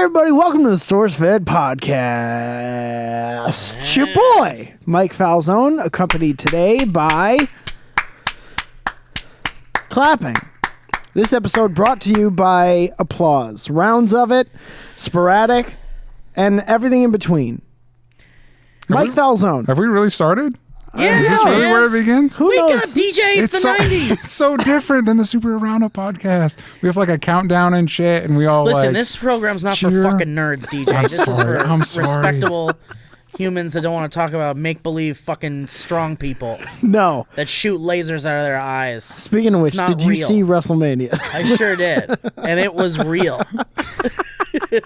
everybody, welcome to the SourceFed podcast. It's your boy, Mike Falzone, accompanied today by clapping. This episode brought to you by applause. Rounds of it, sporadic, and everything in between. Mike Falzone. Have we really started? Yeah, is this really where it begins? Who we knows? got DJ. It's the 90s. It's so different than the Super Roundup podcast. We have like a countdown and shit, and we all Listen, like, this program's not cheer. for fucking nerds, DJ. This is for I'm sorry. respectable humans that don't want to talk about make-believe fucking strong people No. that shoot lasers out of their eyes. Speaking of which, It's not did you real. see WrestleMania? I sure did. And it was real.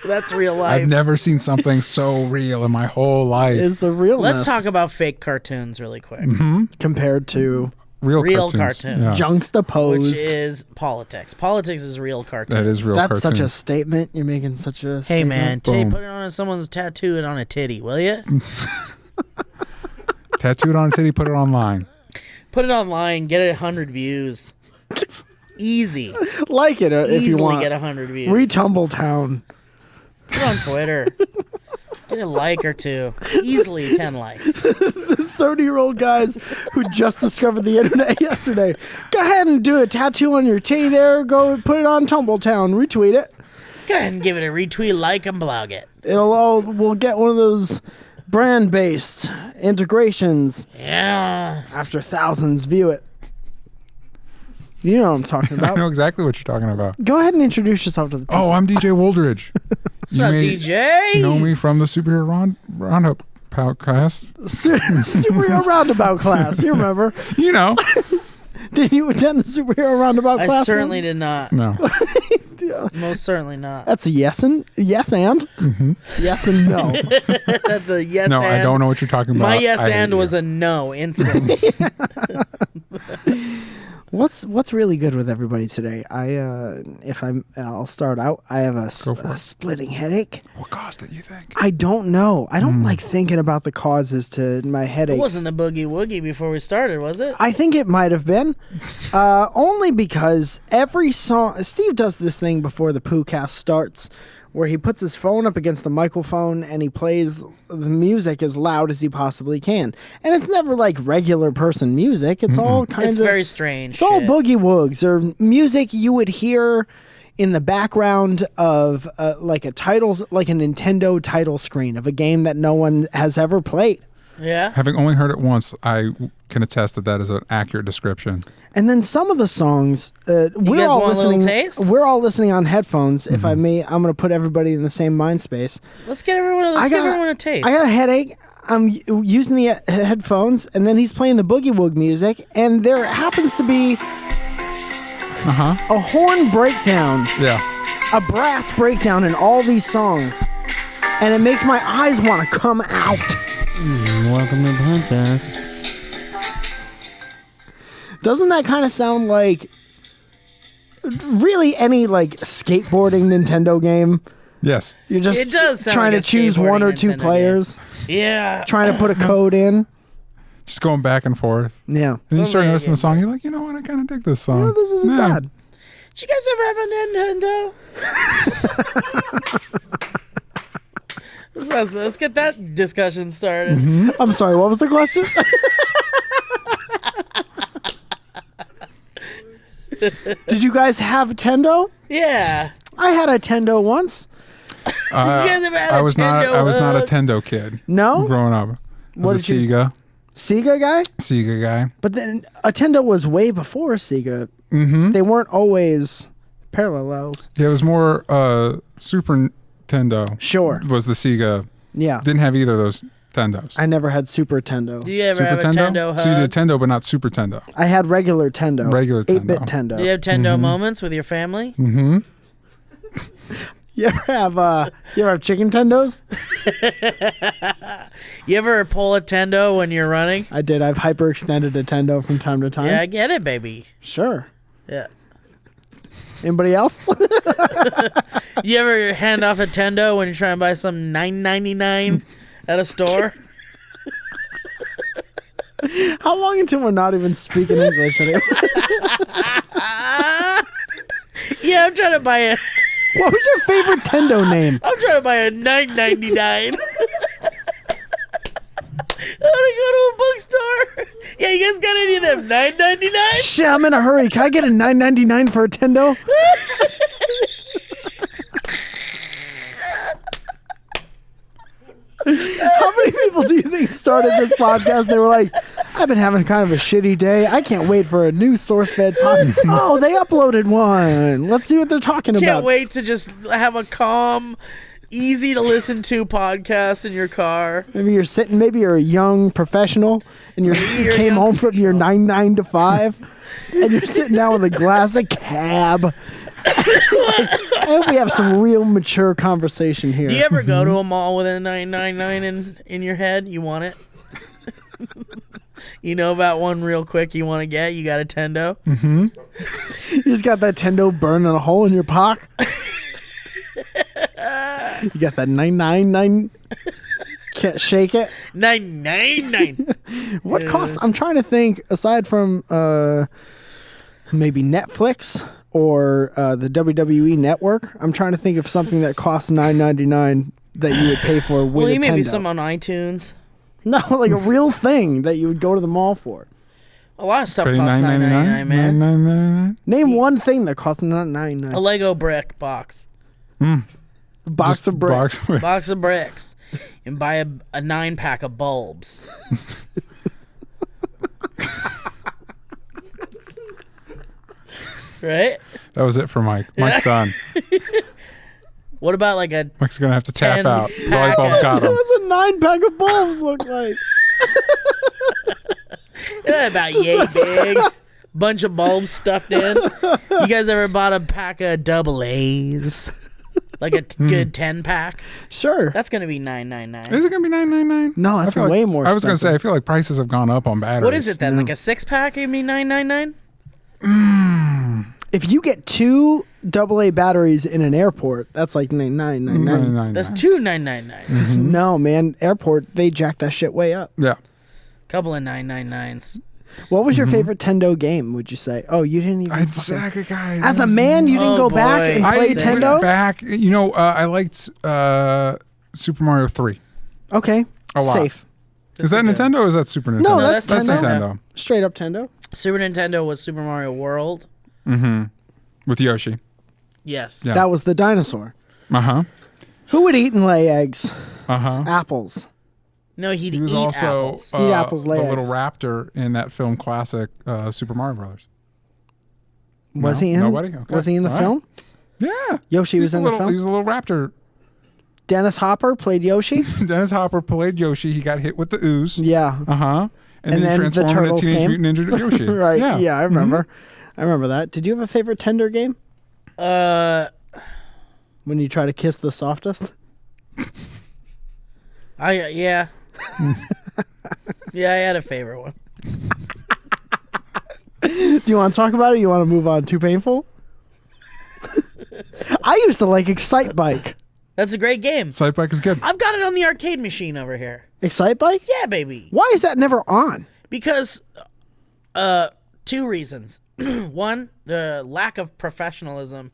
That's real life. I've never seen something so real in my whole life. Is the realness Let's talk about fake cartoons really quick. compared to real cartoons. cartoons. Yeah. juxtaposed. Which is politics. Politics is real cartoons. That is real That's such a cartoons. statement. You're making such a Hey statement. man, Boom. put it on someone's tattoo it on a titty, will you? Tattooed on a titty, put it online. Put it online, get it 100 views. Easy. Like it if you Easily want. get 100 views. Retumbletown. Put it on Twitter. Get a like or two. Easily 10 likes. 30-year-old guys who just discovered the internet yesterday. Go ahead and do a tattoo on your titty there. Go put it on Tumbletown. Retweet it. Go ahead and give it a retweet, like, and blog it. We'll get one of those brand-based integrations Yeah. after thousands view it. You know what I'm talking I know about. exactly what you're talking about. Go ahead and introduce yourself to the people. Oh, I'm DJ Woldridge. What's up, DJ? Know me from the Superhero Roundup podcast. Superhero Roundabout class. You remember? You know. Did you attend the Superhero Roundabout class? I certainly did not. No. Most certainly not. That's a yes and? Yes and no. That's a yes No, and. I don't know what you're talking about. My yes I hate and you. was a no instantly. What's really good with everybody today? I'll start out. I have a splitting headache. What caused it, you think? I don't know. I don't like thinking about the causes to my headaches. It wasn't the boogie woogie before we started, was it? I think it might have been, only because every song Steve does this thing before the Poohcast starts, where he puts his phone up against the microphone and he plays the music as loud as he possibly can, and it's never like regular person music. It's all kinds It's of very strange. It's all shit. boogie woogs or music you would hear in the background of like a Nintendo title screen of a game that no one has ever played. Yeah. Having only heard it once, I can attest that is an accurate description. And then some of the songs, we're guys all want a little listening. taste? We're all listening on headphones. If I may, I'm going to put everybody in the same mind space. Let's give everyone a taste. I got a headache. I'm using the headphones, and then he's playing the boogie woog music, and there happens to be a horn breakdown, Yeah. a brass breakdown in all these songs, and it makes my eyes want to come out. Welcome to the podcast. Doesn't that kind of sound like really any like skateboarding Nintendo game? Yes. You're just It does sound trying like to a choose one or skateboarding two Nintendo players, Yeah. trying to put a code in. Just going back and forth. Yeah. Then you start Something noticing the song. You're like, you know what? I kind of dig this song. Oh, this isn't Yeah. bad. Did you guys ever have a Nintendo? Let's get that discussion started. I'm sorry, what was the question? Did you guys have a Tendo? Yeah. I had a Tendo once. You guys ever had I a was not. Nintendo I was not a hug? Tendo kid. No? Growing up, I What was a did you- Sega Sega guy? guy. But then a Tendo was way before Sega. Mm-hmm. They weren't always parallels. Yeah, it was more Super Nintendo. Sure. Was the Sega? Yeah. Didn't have either of those Tendos. I never had Super Tendo. Do you ever Super have a Tendo hug? So you did Tendo, but not Super Tendo. I had regular Tendo. Regular 8-bit Tendo. Tendo. Do you have Tendo moments with your family? You ever have chicken tendos? You ever pull a Tendo when you're running? I did. I've hyperextended a tendo from time to time. Yeah, I get it, baby. Sure. Yeah. Anybody else? You ever hand off a Tendo when you're trying to buy some $9.99 at a store? How long until we're not even speaking English anymore? Yeah, I'm trying to buy What was your favorite Tendo name? I'm trying to buy a $9.99. I want to go to a bookstore. Yeah, you guys got any of them $9.99? Shit, I'm in a hurry. Can I get a $9.99 for a Tendo? How many people do you think started this podcast? They were like, I've been having kind of a shitty day. I can't wait for a new SourceFed podcast. Oh, they uploaded one. Let's see what they're talking about. Can't wait to just have a calm, easy to listen to podcast in your car. Maybe you're sitting, maybe you're a young professional and you you're came young home from your 9 to 5 and you're sitting down with a glass of cab. I hope we have some real mature conversation here. Do you ever go to a mall with a 999 in your head? You want it? You know about one real quick you want to get? You got a Tendo? Mm-hmm. You just got that Tendo burning a hole in your pock? You got that 999? Can't shake it? 999. What cost? I'm trying to think, aside from maybe Netflix or the WWE Network, I'm trying to think of something that costs $9.99 that you would pay for with Well, a you maybe Tendo. some on iTunes. No, like a real thing that you would go to the mall for. A lot of stuff Pay costs $9.99, man. $9.99. Name one thing that costs $9.99. A Lego brick box. A box of bricks. Box of bricks. And buy a 9-pack of bulbs. Right? That was it for Mike. Mike's done. What about like a Mike's gonna have to tap 10 out. The pack light bulb's got him. What's a 9-pack of bulbs look like? about yay big? Bunch of bulbs stuffed in. You guys ever bought a pack of double A's? Like a good 10-pack? Sure. That's going to be $9.99. Is it gonna be $9.99? No, that's I feel way like, more I was gonna expensive. say I feel like prices have gone up on batteries. What is it then? Like a 6-pack? You mean $9.99? If you get 2 AA batteries in an airport, that's like $9.99. $9.99. That's $2.999. No, man. Airport, they jack that shit way up. Yeah. Couple of 9.99s. What was your favorite Tendo game, would you say? Oh, you didn't even... I'd fucking- say, guy. As a man, you didn't Oh, go back boy. and I play Wait, Tendo? went back. You know, I liked Super Mario 3. Okay. A lot. Safe. Is that good. Nintendo or is that Super Nintendo? No, that's Nintendo. Nintendo. Straight up Tendo. Super Nintendo was Super Mario World. With Yoshi. Yes. Yeah. That was the dinosaur. Uh-huh. Who would eat and lay eggs? Uh-huh. Apples. No, he'd He was eat also apples. Eat apples, lay the eggs. little raptor in that film classic Super Mario Brothers. Was No? he in? Nobody? Okay. Was he in the All right. film? Yeah. Yoshi He was in the He film? was a little raptor. Dennis Hopper played Yoshi? Dennis Hopper played Yoshi. He got hit with the ooze. Yeah. Uh-huh. And then he then the transformed into turtles Teenage came. Mutant Ninja Yoshi. Right. Yeah. Yeah, I remember. I remember that. Did you have a favorite Tender game? When you try to kiss the softest? Yeah. Yeah, I had a favorite one. Do you want to talk about it or you want to move on? Too painful? I used to like Excite Bike. That's a great game. Sight Bike is good. I've got it on the arcade machine over here. Excite Bike? Yeah, baby. Why is that never on? Because 2 reasons. One, the lack of professionalism.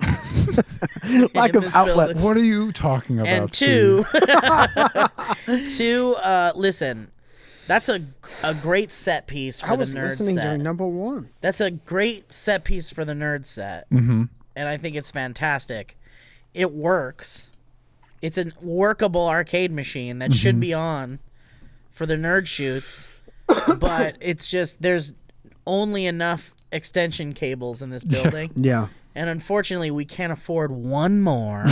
Lack in of this outlets. building. What are you talking about, And Steve? 2, listen, that's a great set piece for I the was nerd listening set. during number 1. That's a great set piece for the nerd set. Mm-hmm. And I think it's fantastic. It works. It's a workable arcade machine that should be on for the nerd shoots. But it's just, there's only enough extension cables in this building. Yeah. And unfortunately, we can't afford one more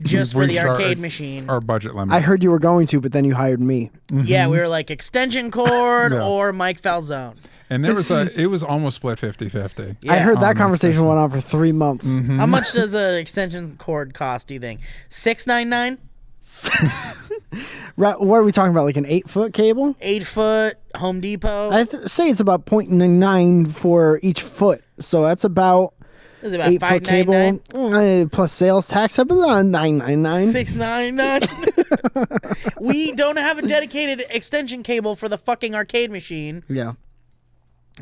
just for the Reached our- arcade machine. Our budget limit. I heard you were going to, but then you hired me. Yeah, we were like extension cord Yeah. or Mike Falzone. And there was it was almost split 50-50. Yeah. I heard that On conversation went on for 3 months. How much does an extension cord cost, do you think? $6.99? What are we talking about? Like an 8-foot cable? 8-foot Home Depot? I say it's about 0.9 for each foot. So that's about Is it about 8-foot cable $5.99? plus sales tax. Up about $9.99. $6.99? We don't have a dedicated extension cable for the fucking arcade machine. Yeah.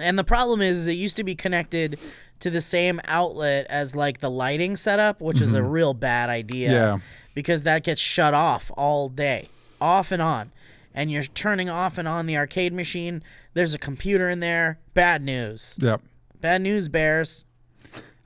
And the problem is it used to be connected to the same outlet as like the lighting setup, which is a real bad idea. Yeah. Because that gets shut off all day, off and on. And you're turning off and on the arcade machine. There's a computer in there. Bad news. Yep. Bad news, Bears.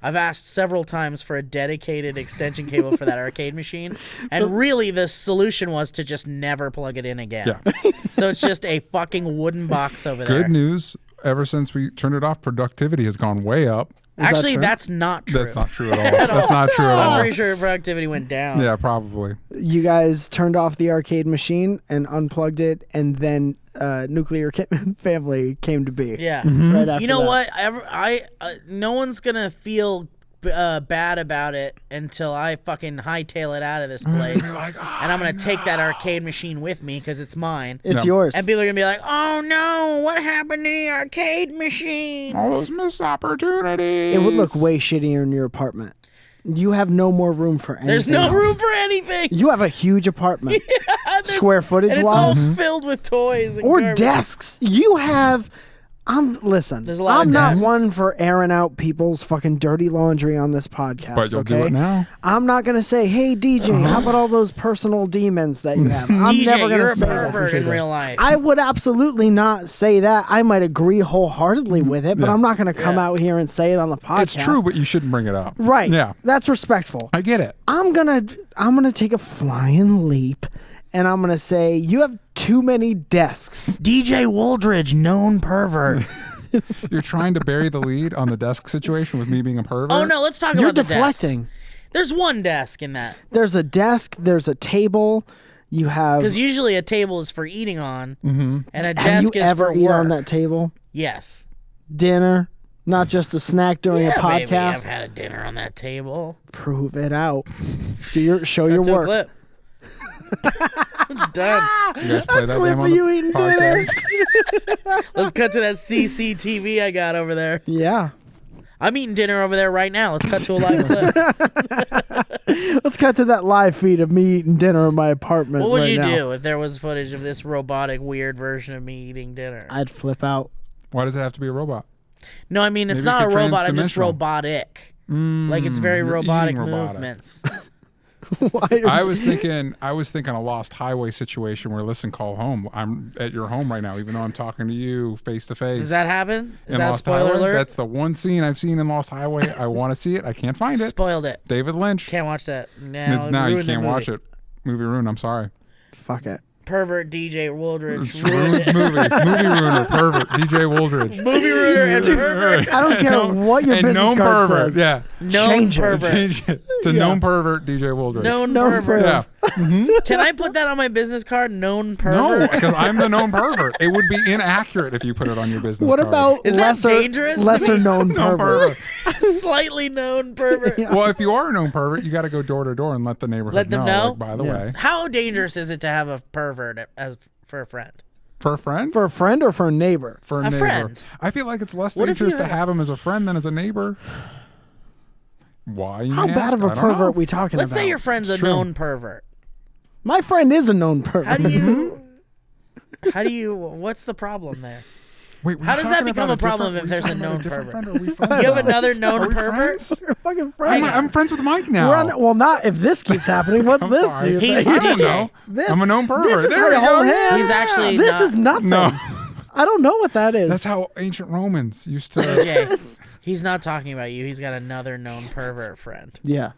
I've asked several times for a dedicated extension cable for that arcade machine. And really, the solution was to just never plug it in again. Yeah. So it's just a fucking wooden box over there. Good news. Ever since we turned it off, productivity has gone way up. Actually, true? that's not true. That's not true at all. That's not true at all. I'm pretty sure productivity went down. Yeah, probably. You guys turned off the arcade machine and unplugged it, and then Nuclear Family came to be. Yeah. Right after You know that. what? No one's gonna feel bad about it until I fucking hightail it out of this place, Like, oh, and I'm gonna take that arcade machine with me because it's mine. It's No. yours. And people are gonna be like, "Oh no, what happened to the arcade machine?" all those missed opportunities. It would look way shittier in your apartment. You have no more room for anything. There's no else. room for anything. You have a huge apartment. There's- Square footage and it's all wise. filled with toys and Or garbage. desks. You have. Listen. There's a lot of I'm not desks. one for airing out people's fucking dirty laundry on this podcast. But you'll okay? do it now. I'm not gonna say, "Hey DJ, how about all those personal demons that you have?" I'm DJ, never gonna you're a say that. pervert in real life. I would absolutely not say that. I might agree wholeheartedly with it, but Yeah. I'm not gonna come Yeah. out here and say it on the podcast. It's true, but you shouldn't bring it up. right? Yeah. That's respectful. I get it. I'm gonna take a flying leap, and I'm gonna say you have too many desks. DJ Wooldridge, known pervert. You're trying to bury the lead on the desk situation with me being a pervert. Oh no, let's talk You're about the deflecting. desks. There's one desk in that. There's a desk. There's a table. You have. Because usually a table is for eating on, and a Have desk you is ever for eaten work. on that table? Yes. Dinner, not just a snack during a Baby, I've podcast. had a dinner on that table. Prove it out. Show your To a work. clip. Done. You guys play that Clip game of on the you eating dinner. podcast? Let's cut to that CCTV I got over there. Yeah. I'm eating dinner over there right now. Let's cut to a live clip. Let's cut to that live feed of me eating dinner in my apartment. What would right you now. do if there was footage of this robotic, weird version of me eating dinner? I'd flip out. Why does it have to be a robot? No, I mean, it's Maybe not a if you're robot. I'm just transdimensional. robotic. Like, it's very you're robotic eating robotic. movements. Why I was thinking a Lost Highway situation where listen, call home. I'm at your home right now, even though I'm talking to you face to face. Does that happen? Is in that Lost spoiler Highway? alert? That's the one scene I've seen in Lost Highway. I want to see it. I can't find it. Spoiled it. David Lynch. Can't watch that. Now, It's now you ruined the can't watch movie. it. Movie ruin. I'm sorry. Fuck it. Pervert DJ Wooldridge. It's ruined ruins it. movies. Movie ruiner. Pervert. DJ Wooldridge. Movie ruiner and pervert. I don't care what your And business known card pervert. says. Yeah. Known Change it. pervert. Change it to known pervert. DJ Wooldridge. Known Known pervert. Yeah. Can I put that on my business card? Known No, pervert. because I'm the known pervert. It would be inaccurate if you put it on your business What card. about Is that lesser dangerous to lesser me? known known pervert? pervert? Slightly known pervert. Well, if you are a known pervert, you got to go door to door and let the neighborhood Let them know? Like, by the Yeah. way, How dangerous is it to have a pervert as for a friend? for a friend, For a friend or for a neighbor? for a a neighbor. friend. I feel like it's less What if dangerous you to had- have him as a friend than as a neighbor. Why? You How may bad ask? of a I don't pervert know. are we talking Let's about? say your friend's a true. known pervert. My friend is a known pervert. How do you? How do you? What's the problem there? Wait, were How you does that talking become about a problem different- if there's were a you talking known about different pervert? friend, or are we friends You have now? another Are known we pervert? friends? We're fucking friends. I'm friends with Mike now. We're on, well, not if this keeps happening. What's I'm this? sorry. Do you He's think? a DJ. know. This, I'm a known pervert. This is There how we you go. hold hands. He's actually This not- is nothing. No, I don't know what that is. that's how ancient Romans used to. DJ. He's not talking about you. He's got another known pervert friend. Yeah.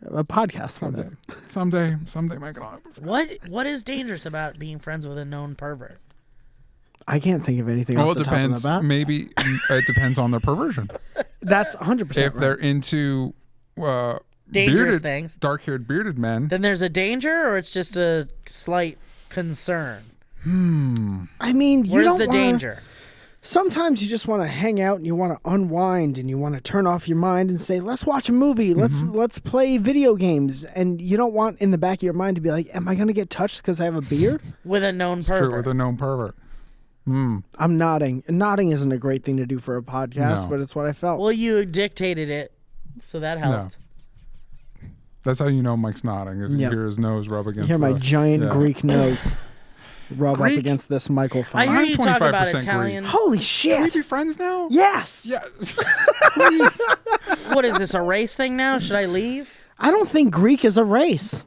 A podcast with it. Someday, Mike. And What is dangerous about being friends with a known pervert? I can't think of anything Well, off it the top of depends. the bat. Maybe it depends on their perversion. That's 100% If right. they're into Dangerous bearded, things. dark-haired bearded men, Then there's a danger, or it's just a slight concern. I mean, you Where's don't the wanna- danger? Sometimes you just want to hang out and you want to unwind and you want to turn off your mind and say, "Let's watch a movie. Let's play video games." And you don't want in the back of your mind to be like, "Am I going to get touched because I have a beard?" With a known true pervert. with a known pervert. I'm nodding. And nodding isn't a great thing to do for a podcast, No. but it's what I felt. Well, you dictated it, so that helped. That's how you know Mike's nodding. If Yeah. you hear his nose rub you against. hear my the- giant yeah. Greek nose. rub Greek? up against this microphone. I hear I'm you talk about 25% Italian. Holy Can we shit! be friends now? Yes. Yeah. Please. What is this, a race thing now? Should I leave? I don't think Greek is a race.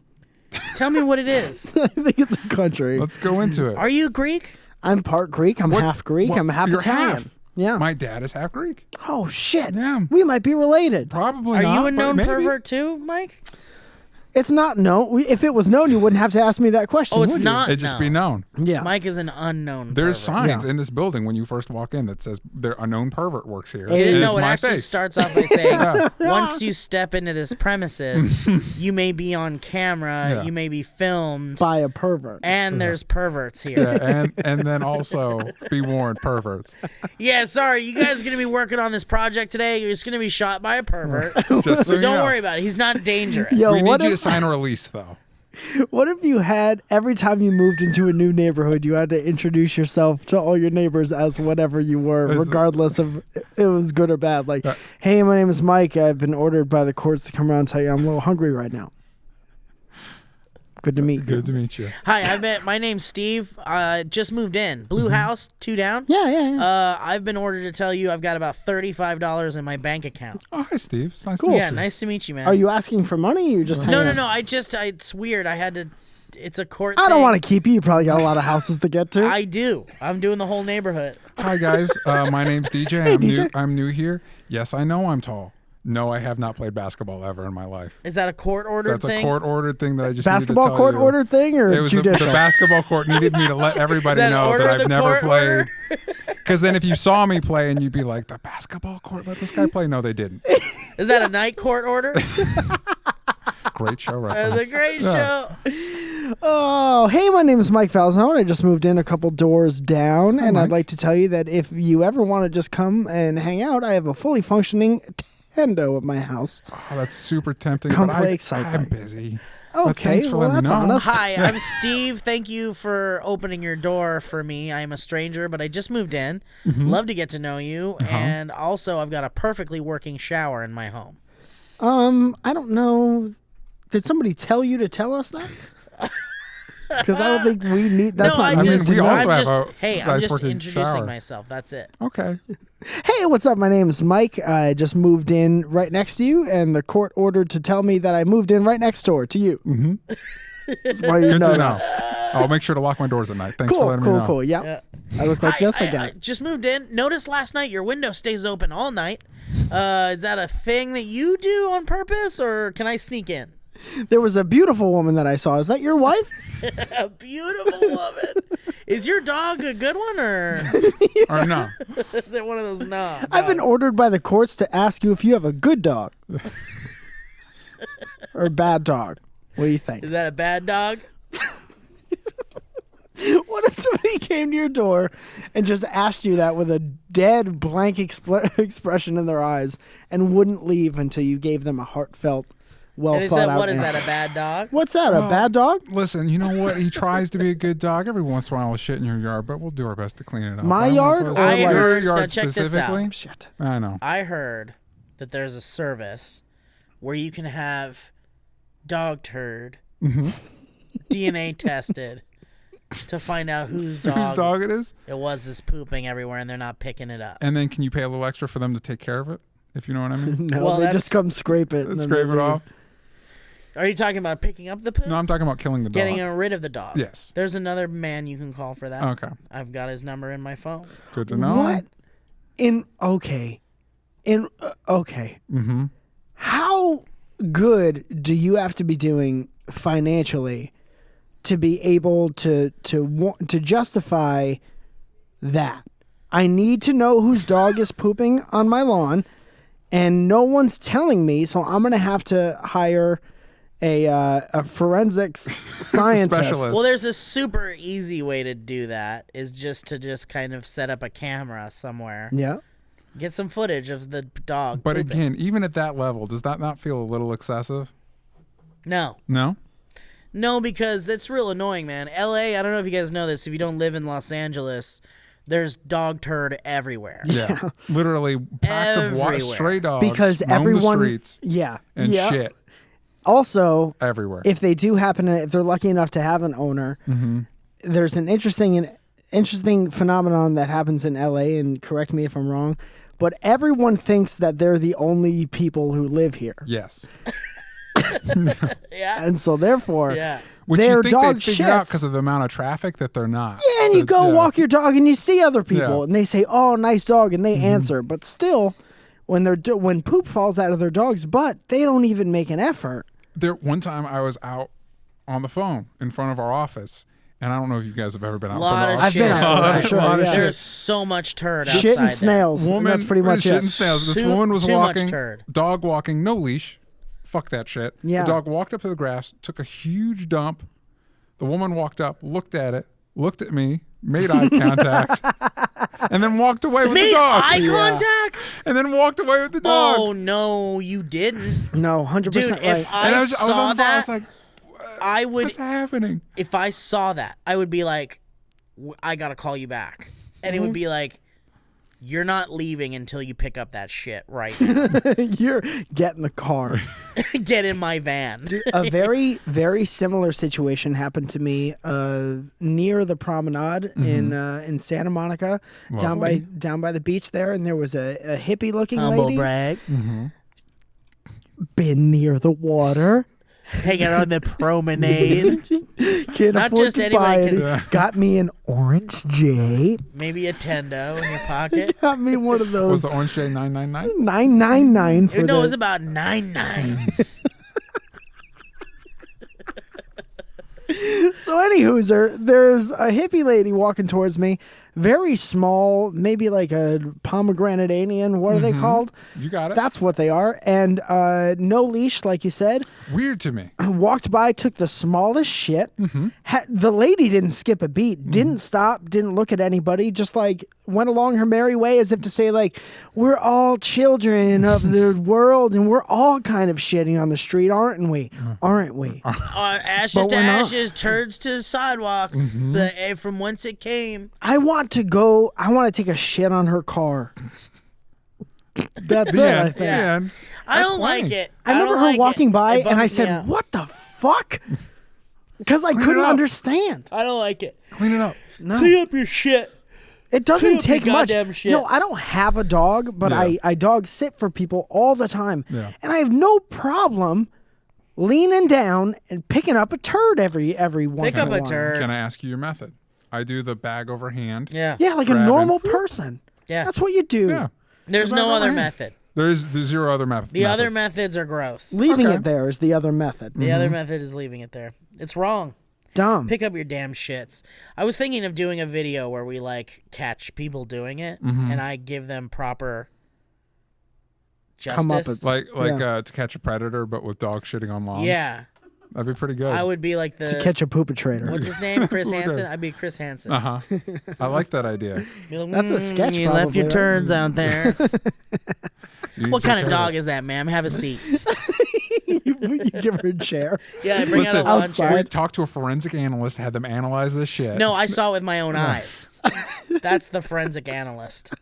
Tell me what it is. I think it's a country. Let's go into it. Are you Greek? I'm part Greek. I'm half Greek. I'm half You're Italian. half. Yeah. My dad is half Greek. Oh shit. Yeah. We might be related. Probably Are not. you a but known maybe. pervert too, Mike? It's not known. If it was known, you wouldn't have to ask me that question. Oh, it's would you? not. It'd just be known. Yeah. Mike is an unknown. There's pervert. signs in this building when you first walk in that says a known pervert works here. You You didn't And know it's it my actually face. starts off by saying, once you step into this premises, you may be on camera, Yeah. you may be filmed, By a pervert. and there's perverts here. Yeah, and then also be warned, perverts. Yeah, sorry, you guys are going to be working on this project today. It's going to be shot by a pervert. Just so So you don't know. worry about it. He's not dangerous. Yo, We what need you to if, sign a release, though. what if you had, every time you moved into a new neighborhood, you had to introduce yourself to all your neighbors as whatever you were, As- regardless of if it was good or bad? Like, hey, my name is Mike. I've been ordered by the courts to come around and tell you I'm a little hungry right now. Good to meet you. Good to meet you. Hi, my name's Steve. Just moved in. Blue house, 2 down. Yeah. I've been ordered to tell you I've got about $35 in my bank account. Oh, hi, Steve. It's nice Cool. to meet Yeah, you. nice to meet you, man. Are you asking for money? Or you just No, hanging no, out? no. It's weird. I had to. It's a court. I don't thing. want to keep you. You probably got a lot of houses to get to. I do. I'm doing the whole neighborhood. Hi, guys. My name's DJ. Hey, I'm DJ. New, I'm new here. Yes, I know I'm tall. No, I have not played basketball ever in my life. Is that a court ordered That's thing? a court-ordered thing that I just Basketball needed to tell court you. order thing or It was the judicial? basketball court needed me to let everybody That know order that the I've never court order? played. Because then if you saw me play and you'd be like, the basketball court, let this guy play. No, they didn't. Is that a night court order? Great show reference. That's a great show. Oh, hey, my name is Mike Falzone. I just moved in a couple doors down, and I'd Mike. like to tell you that if you ever want to just come and hang out, I have a fully functioning Nintendo at my house. Oh, that's super tempting. Come but play I'm Excite busy. But Okay, thanks for well, letting me that's know. honest. Hi, I'm Steve. Thank you for opening your door for me. I am a stranger, but I just moved in. Love to get to know you. And also, I've got a perfectly working shower in my home. I don't know. Did somebody tell you to tell us that? Because I don't think we need. That's no, not I news just, to we know. also I'm have just, a hey, I'm nice just working introducing shower. myself. That's it. Okay. Hey, what's up? My name is Mike. I just moved in right next to you, and the court ordered to tell me that I moved in right next door to you. Mm-hmm. That's why you Good know to that. know. I'll make sure to lock my doors at night. Thanks for Cool, letting me cool, know. cool. Yeah. Yeah. I look like this. I got I it. just moved in. Noticed last night your window stays open all night. Is that a thing that you do on purpose, or can I sneak in? There was a beautiful woman that I saw. Is that your wife? A beautiful woman. Is your dog a good one, or Or no. is it one of those? No. I've been ordered by the courts to ask you if you have a good dog or a bad dog. What do you think? Is that a bad dog? What if somebody came to your door and just asked you that with a dead blank expression in their eyes and wouldn't leave until you gave them a heartfelt, well And is thought that out what is answer? that, a bad dog? What's that? A bad dog? Listen, you know what? He tries to be a good dog. Every once in a while, he'll shit in your yard, but we'll do our best to clean it up. My I don't yard know if or it's I like- your heard- yard now check this out. specifically. Shit. I know. I heard that there's a service where you can have dog turd DNA tested to find out whose dog it is? it was is pooping everywhere, and they're not picking it up. And then can you pay a little extra for them to take care of it? If you know what I mean? No, Well, they that's- just come scrape it. and then Scrape they it leave. off. Are you talking about picking up the poop? No, I'm talking about killing the dog. Getting rid of the dog. Yes. There's another man you can call for that. Okay. I've got his number in my phone. Good to know. What? Okay. Mm-hmm. How good do you have to be doing financially to be able to justify that? I need to know whose dog is pooping on my lawn, and no one's telling me, so I'm gonna have to hire a forensics scientist. Specialist. Well, there's a super easy way to do that, is just to kind of set up a camera somewhere. Yeah. Get some footage of the dog But pooping. again, even at that level, does that not feel a little excessive? No. No? Because it's real annoying, man. LA, I don't know if you guys know this, if you don't live in Los Angeles, there's dog turd everywhere. Yeah. Literally packs of Everywhere. stray dogs Because roam everyone, the streets yeah, and yeah. shit Also, everywhere. if they do happen to, if they're lucky enough to have an owner, Mm-hmm. there's an interesting phenomenon that happens in LA, and correct me if I'm wrong, but everyone thinks that they're the only people who live here. Yes. Yeah. And so therefore, Which their you think dog they figure out shits. because of the amount of traffic that they're not. Yeah, and you go walk your dog and you see other people Yeah. and they say, "Oh, nice dog," and they answer. But still, when when poop falls out of their dog's butt, they don't even make an effort. One time I was out on the phone in front of our office, and I don't know if you guys have ever been out in Lot front of of our shit I've been outside, outside. sure, yeah. There's so much turd outside. Shit and there. snails. and woman. that's pretty much shit it. and snails. This Too- woman was too much walking, turd. dog walking, no leash. Fuck that shit. Yeah. The dog walked up to the grass, took a huge dump. The woman walked up, looked at it, looked at me, made eye contact, and then walked away with the Made dog. eye contact? And then walked away with the dog. Oh no, you didn't. No, 100% Dude, right. if and I I was saw on the phone. I that, was like, I would. what's happening? If I saw that, I would be like, I gotta call you back, and it would be like, you're not leaving until you pick up that shit right now. You're get in the car. Get in my van. A very, very similar situation happened to me near the promenade in Santa Monica, down by the beach there, and there was a hippie looking Humble lady. brag. Been near the water. Hanging out on the promenade. Can't Not afford just to anybody buy can- it. Got me an orange J. Maybe a tendo in your pocket. Got me one of Was those the Orange J 999? 999 for No, it the was about 9.9. So, anywho, there's a hippie lady walking towards me, very small, maybe like a pomegranate-anian. What are they called? You got it. That's what they are. And no leash, like you said. Weird to me. Walked by, took the smallest shit. The lady didn't skip a beat, didn't stop, didn't look at anybody, just like went along her merry way as if to say, like, we're all children of the world and we're all kind of shitting on the street, aren't we? Aren't we? Ashes But to we're not. ashes, turds to the sidewalk. From whence it came. I want to take a shit on her car. That's it, I think. And I don't funny. like it. I remember don't her like walking it. by It and I bums me said, out. "What the fuck?" Because I couldn't up. understand. I don't like it. clean it up. No, Clean up your shit. it clean doesn't up take your much. goddamn shit. No, I don't have a dog, but Yeah. I dog sit for people all the time, Yeah. and I have no problem leaning down and picking up a turd every once Pick in up a a while. turd. Can I ask you your method? I do the bag over hand. Yeah. Yeah, like a Grabbing. normal person. Yeah. That's what you do. Yeah. There's Back no over other hand. method. There's zero other method. The other methods are gross. Leaving Okay. it there is the other method. The other method is leaving it there. It's wrong. Dumb. Pick up your damn shits. I was thinking of doing a video where we like catch people doing it and I give them proper justice. Comeuppance. Like Yeah. To Catch a Predator, but with dog shitting on lawns. Yeah. That'd be pretty good. I would be like the To catch a poopatrator. what's his name? Chris Okay. Hansen? I'd be Chris Hansen. Uh huh. I like that idea. Be like, That's a sketch, You left your probably, right? turds out there. You What take kind of care dog is that, ma'am? Have a seat. you give her a chair. Yeah, bring Listen, out a lawn outside. chair. We talked to a forensic analyst, had them analyze this shit. No, I saw it with my own eyes. That's the forensic analyst.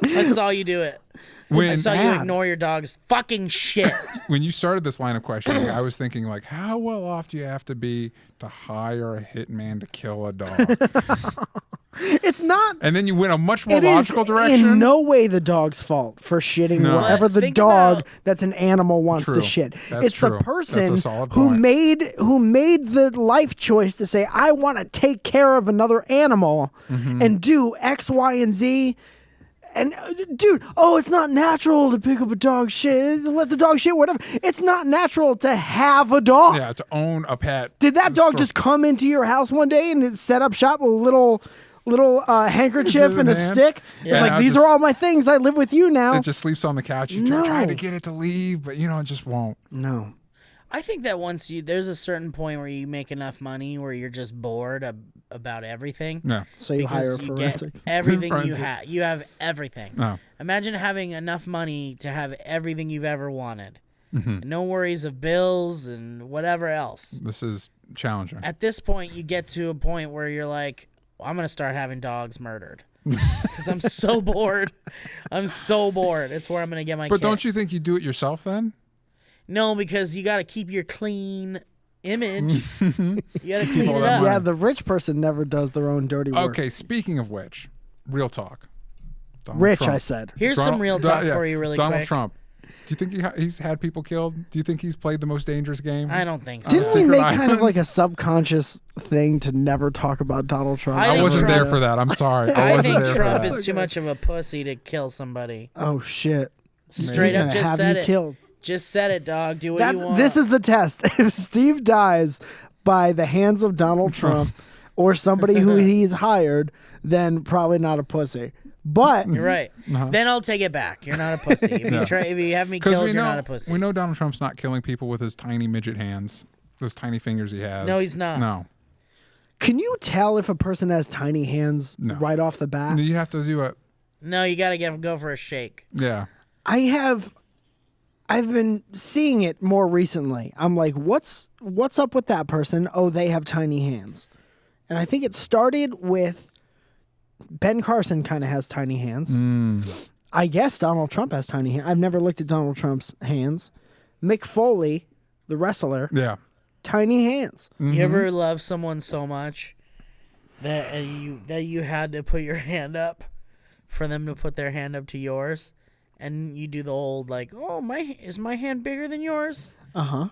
I saw you do it. I when saw you Mad. ignore your dog's fucking shit. when you started this line of questioning, I was thinking like, how well off do you have to be to hire a hitman to kill a dog? It's not. And then you went a much more It is logical direction. in no way the dog's fault for shitting No. wherever But the think dog about- that's an animal wants True. to shit. That's it's true. the That's a person solid who point. made the life choice to say, I want to take care of another animal Mm-hmm. and do X, Y, and Z. And dude, it's not natural to pick up a dog shit. Let the dog shit, whatever. It's not natural to have a dog. Yeah, to own a pet. Did that dog just come into your house one day and it set up shop with a little handkerchief and a hand? stick? Yeah. It's like, Now these just- are all my things. I live with you now. It just sleeps on the couch. You No. try to get it to leave, but it just won't. No. I think that there's a certain point where you make enough money where you're just bored about everything. No. So you hire Because you forensics. get everything you Forensic. have. You have everything. No. Imagine having enough money to have everything you've ever wanted. Mm-hmm. No worries of bills and whatever else. This is challenging. At this point, you get to a point where you're like, I'm going to start having dogs murdered. Because I'm so bored. I'm so bored. It's where I'm going to get my But kicks. don't you think you do it yourself then? No, because you got to keep your clean image. You gotta clean all it that up. money. Yeah, the rich person never does their own dirty work. Okay, speaking of which, real talk. Donald Rich, Trump. I said. Here's some real talk for you really Donald quick. Trump. Do you think he's had people killed? Do you think he's played the most dangerous game? I don't think so. Didn't we Secret make kind of Islands? like a subconscious thing to never talk about Donald Trump? I I think wasn't Trump- there for that. I'm sorry. I I wasn't think there Trump for that. is too much of a pussy to kill somebody. Oh shit! Straight He's up, gonna just have said you it. killed. Just said it, dog. Do what you want. This is the test. If Steve dies by the hands of Donald Trump or somebody who he's hired, then probably not a pussy. But You're right. Then I'll take it back. You're not a pussy. If you have me Because killed, you're not a pussy. we know Donald Trump's not killing people with his tiny midget hands, those tiny fingers he has. No, he's not. No, can you tell if a person has tiny hands No. right off the bat? you have to do it. No, you gotta go for a shake. Yeah, I've been seeing it more recently. I'm like, what's up with that person? Oh, they have tiny hands. And I think it started with Ben Carson kind of has tiny hands. I guess Donald Trump has tiny hands. I've never looked at Donald Trump's hands. Mick Foley, the wrestler, yeah. tiny hands. You ever love someone so much that you had to put your hand up for them to put their hand up to yours, and you do the old like, oh is my hand bigger than yours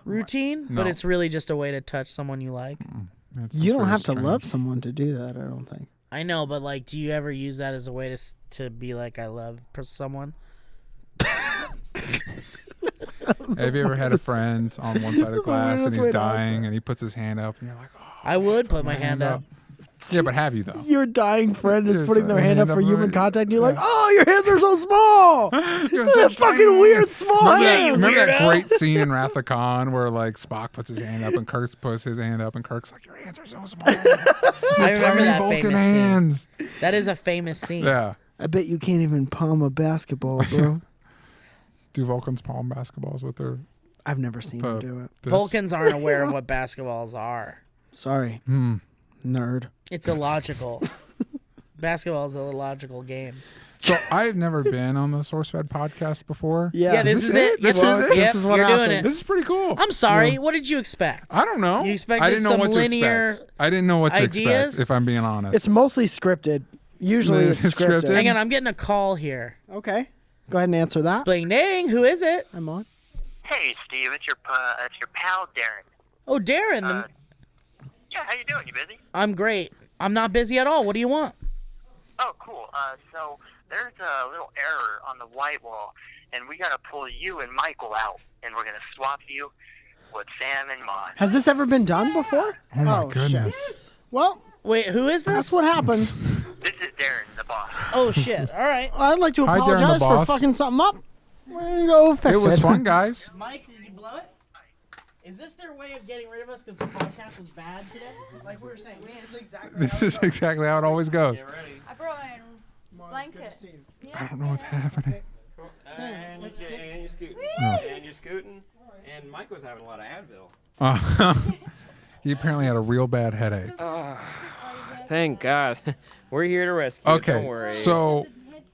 routine, No. but it's really just a way to touch someone you like. It's You don't very have to strange. love someone to do that, I don't think. I know, but like, do you ever use that as a way to be like, I love someone? Have you ever had a friend on one side of class and weirdest he's way to ask dying and he puts his hand up and you're like, oh, I would put my hand up. yeah, but have you though? Your dying friend is Yes, putting their hand up for human right. contact, and you're like, oh, your hands are so small. You're They're such fucking tiny weird hands. small hands. Remember that great scene in Wrath of Khan where like Spock puts his hand up and Kirk puts his hand up and Kirk's like, your hands are so small. I remember Tiny that Vulcan famous hands. scene. That is a famous scene. Yeah. I bet you can't even palm a basketball, bro. Do Vulcans palm basketballs with their I've never seen him do it. this? Vulcans aren't aware of what basketballs are. Sorry, nerd. It's illogical. Basketball is an illogical game. So I've never been on the SourceFed podcast before. Yeah, this is it. This Yep. is it. Yep, This is what you're doing happened. it. This is pretty cool. I'm sorry. What did you expect? I don't know. You expected I didn't know some what to linear expect. I didn't know what to ideas? expect, if I'm being honest. It's mostly scripted. Usually it's It's scripted. scripted? Hang on, I'm getting a call here. Okay, go ahead and answer that. Spling ding, who is it? I'm on. Hey, Steve, it's your pal Darren. Oh, Darren. Yeah, how you doing? You busy? I'm great. I'm not busy at all. What do you want? Oh, cool. So there's a little error on the white wall, and we gotta pull you and Michael out, and we're gonna swap you with Sam and Mon. Has this ever been done before? oh my shit. goodness. Well, Wait, who is this? that's what happens. This is Darren, the boss. Oh, shit. All right. I'd like to Hi, Darren the apologize for boss. fucking something up. We're gonna go fix It was fun, guys. Mike, did you blow it? Is this their way of getting rid of us because the podcast was bad today? Like we were saying, man, it's exactly This is exactly how it always goes. I brought my blanket. I don't know what's happening. And you're scooting. And you're scooting. And Mike was having a lot of Advil. He apparently had a real bad headache. Thank God. We're here to rescue. Okay, Don't worry. so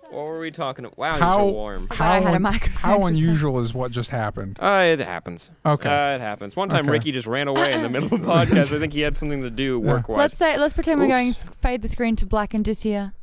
What were we talking about? Wow, how you're so warm. I had a microphone how for unusual is what just happened? It happens. Okay. It happens. One time Okay. Ricky just ran away in the middle of the podcast. I think he had something to do work-wise. Let's pretend we're going Oops. to fade the screen to black and just here.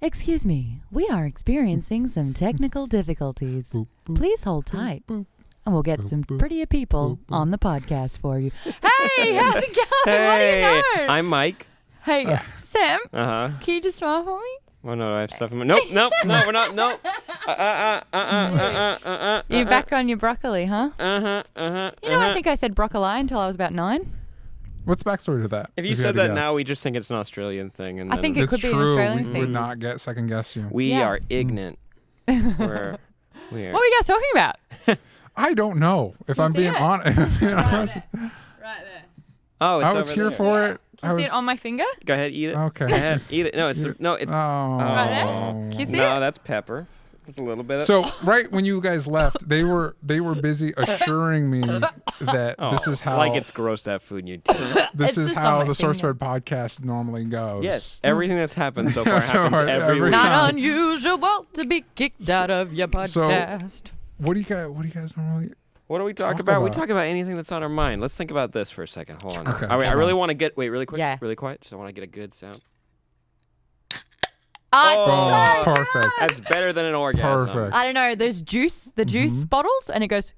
Excuse me, we are experiencing some technical difficulties. Boop, boop, Please hold tight, boop. and we'll get boop, some boop, prettier people boop, boop. on the podcast for you. Hey, how's it going? Hey, What do you know? I'm Mike. Hey, Sam, Uh-huh. can you just smile for me? Well, no, I have stuff in my... Nope, no, we're not. Nope. You're back on your broccoli, huh? You know, I think I said broccoli until I was about 9. What's the backstory to that? If you had said to that guess? now, we just think it's an Australian thing. And I then think it It's could be an true. Australian We thing. would not get second guess you. we Yeah. are ignorant. We're What were you guys talking about? I don't know. If I'm see being it? honest, Right there. Oh, it's I was over here there. for it. Can you see it on my finger? Go ahead, eat it. Okay. Go ahead, eat it. No, it's Oh. Right there? Can you see no, it? that's pepper. It's a little bit. Of, So right when you guys left, they were busy assuring me that this is how like it's gross to have food in your this It's is just how on my the finger. SourceFed podcast normally goes. Yes, everything that's happened so far So happens every every time. time. Not unusual to be kicked out of your podcast. What do you guys normally? What do we talk about? We talk about anything that's on our mind. Let's think about this for a second. Hold on. Okay. I really want to get really quick, Yeah. really quiet. Just I want to get a good sound. Oh, Perfect. That's better than an orgasm. Perfect. I don't know. Those the juice bottles, and it goes.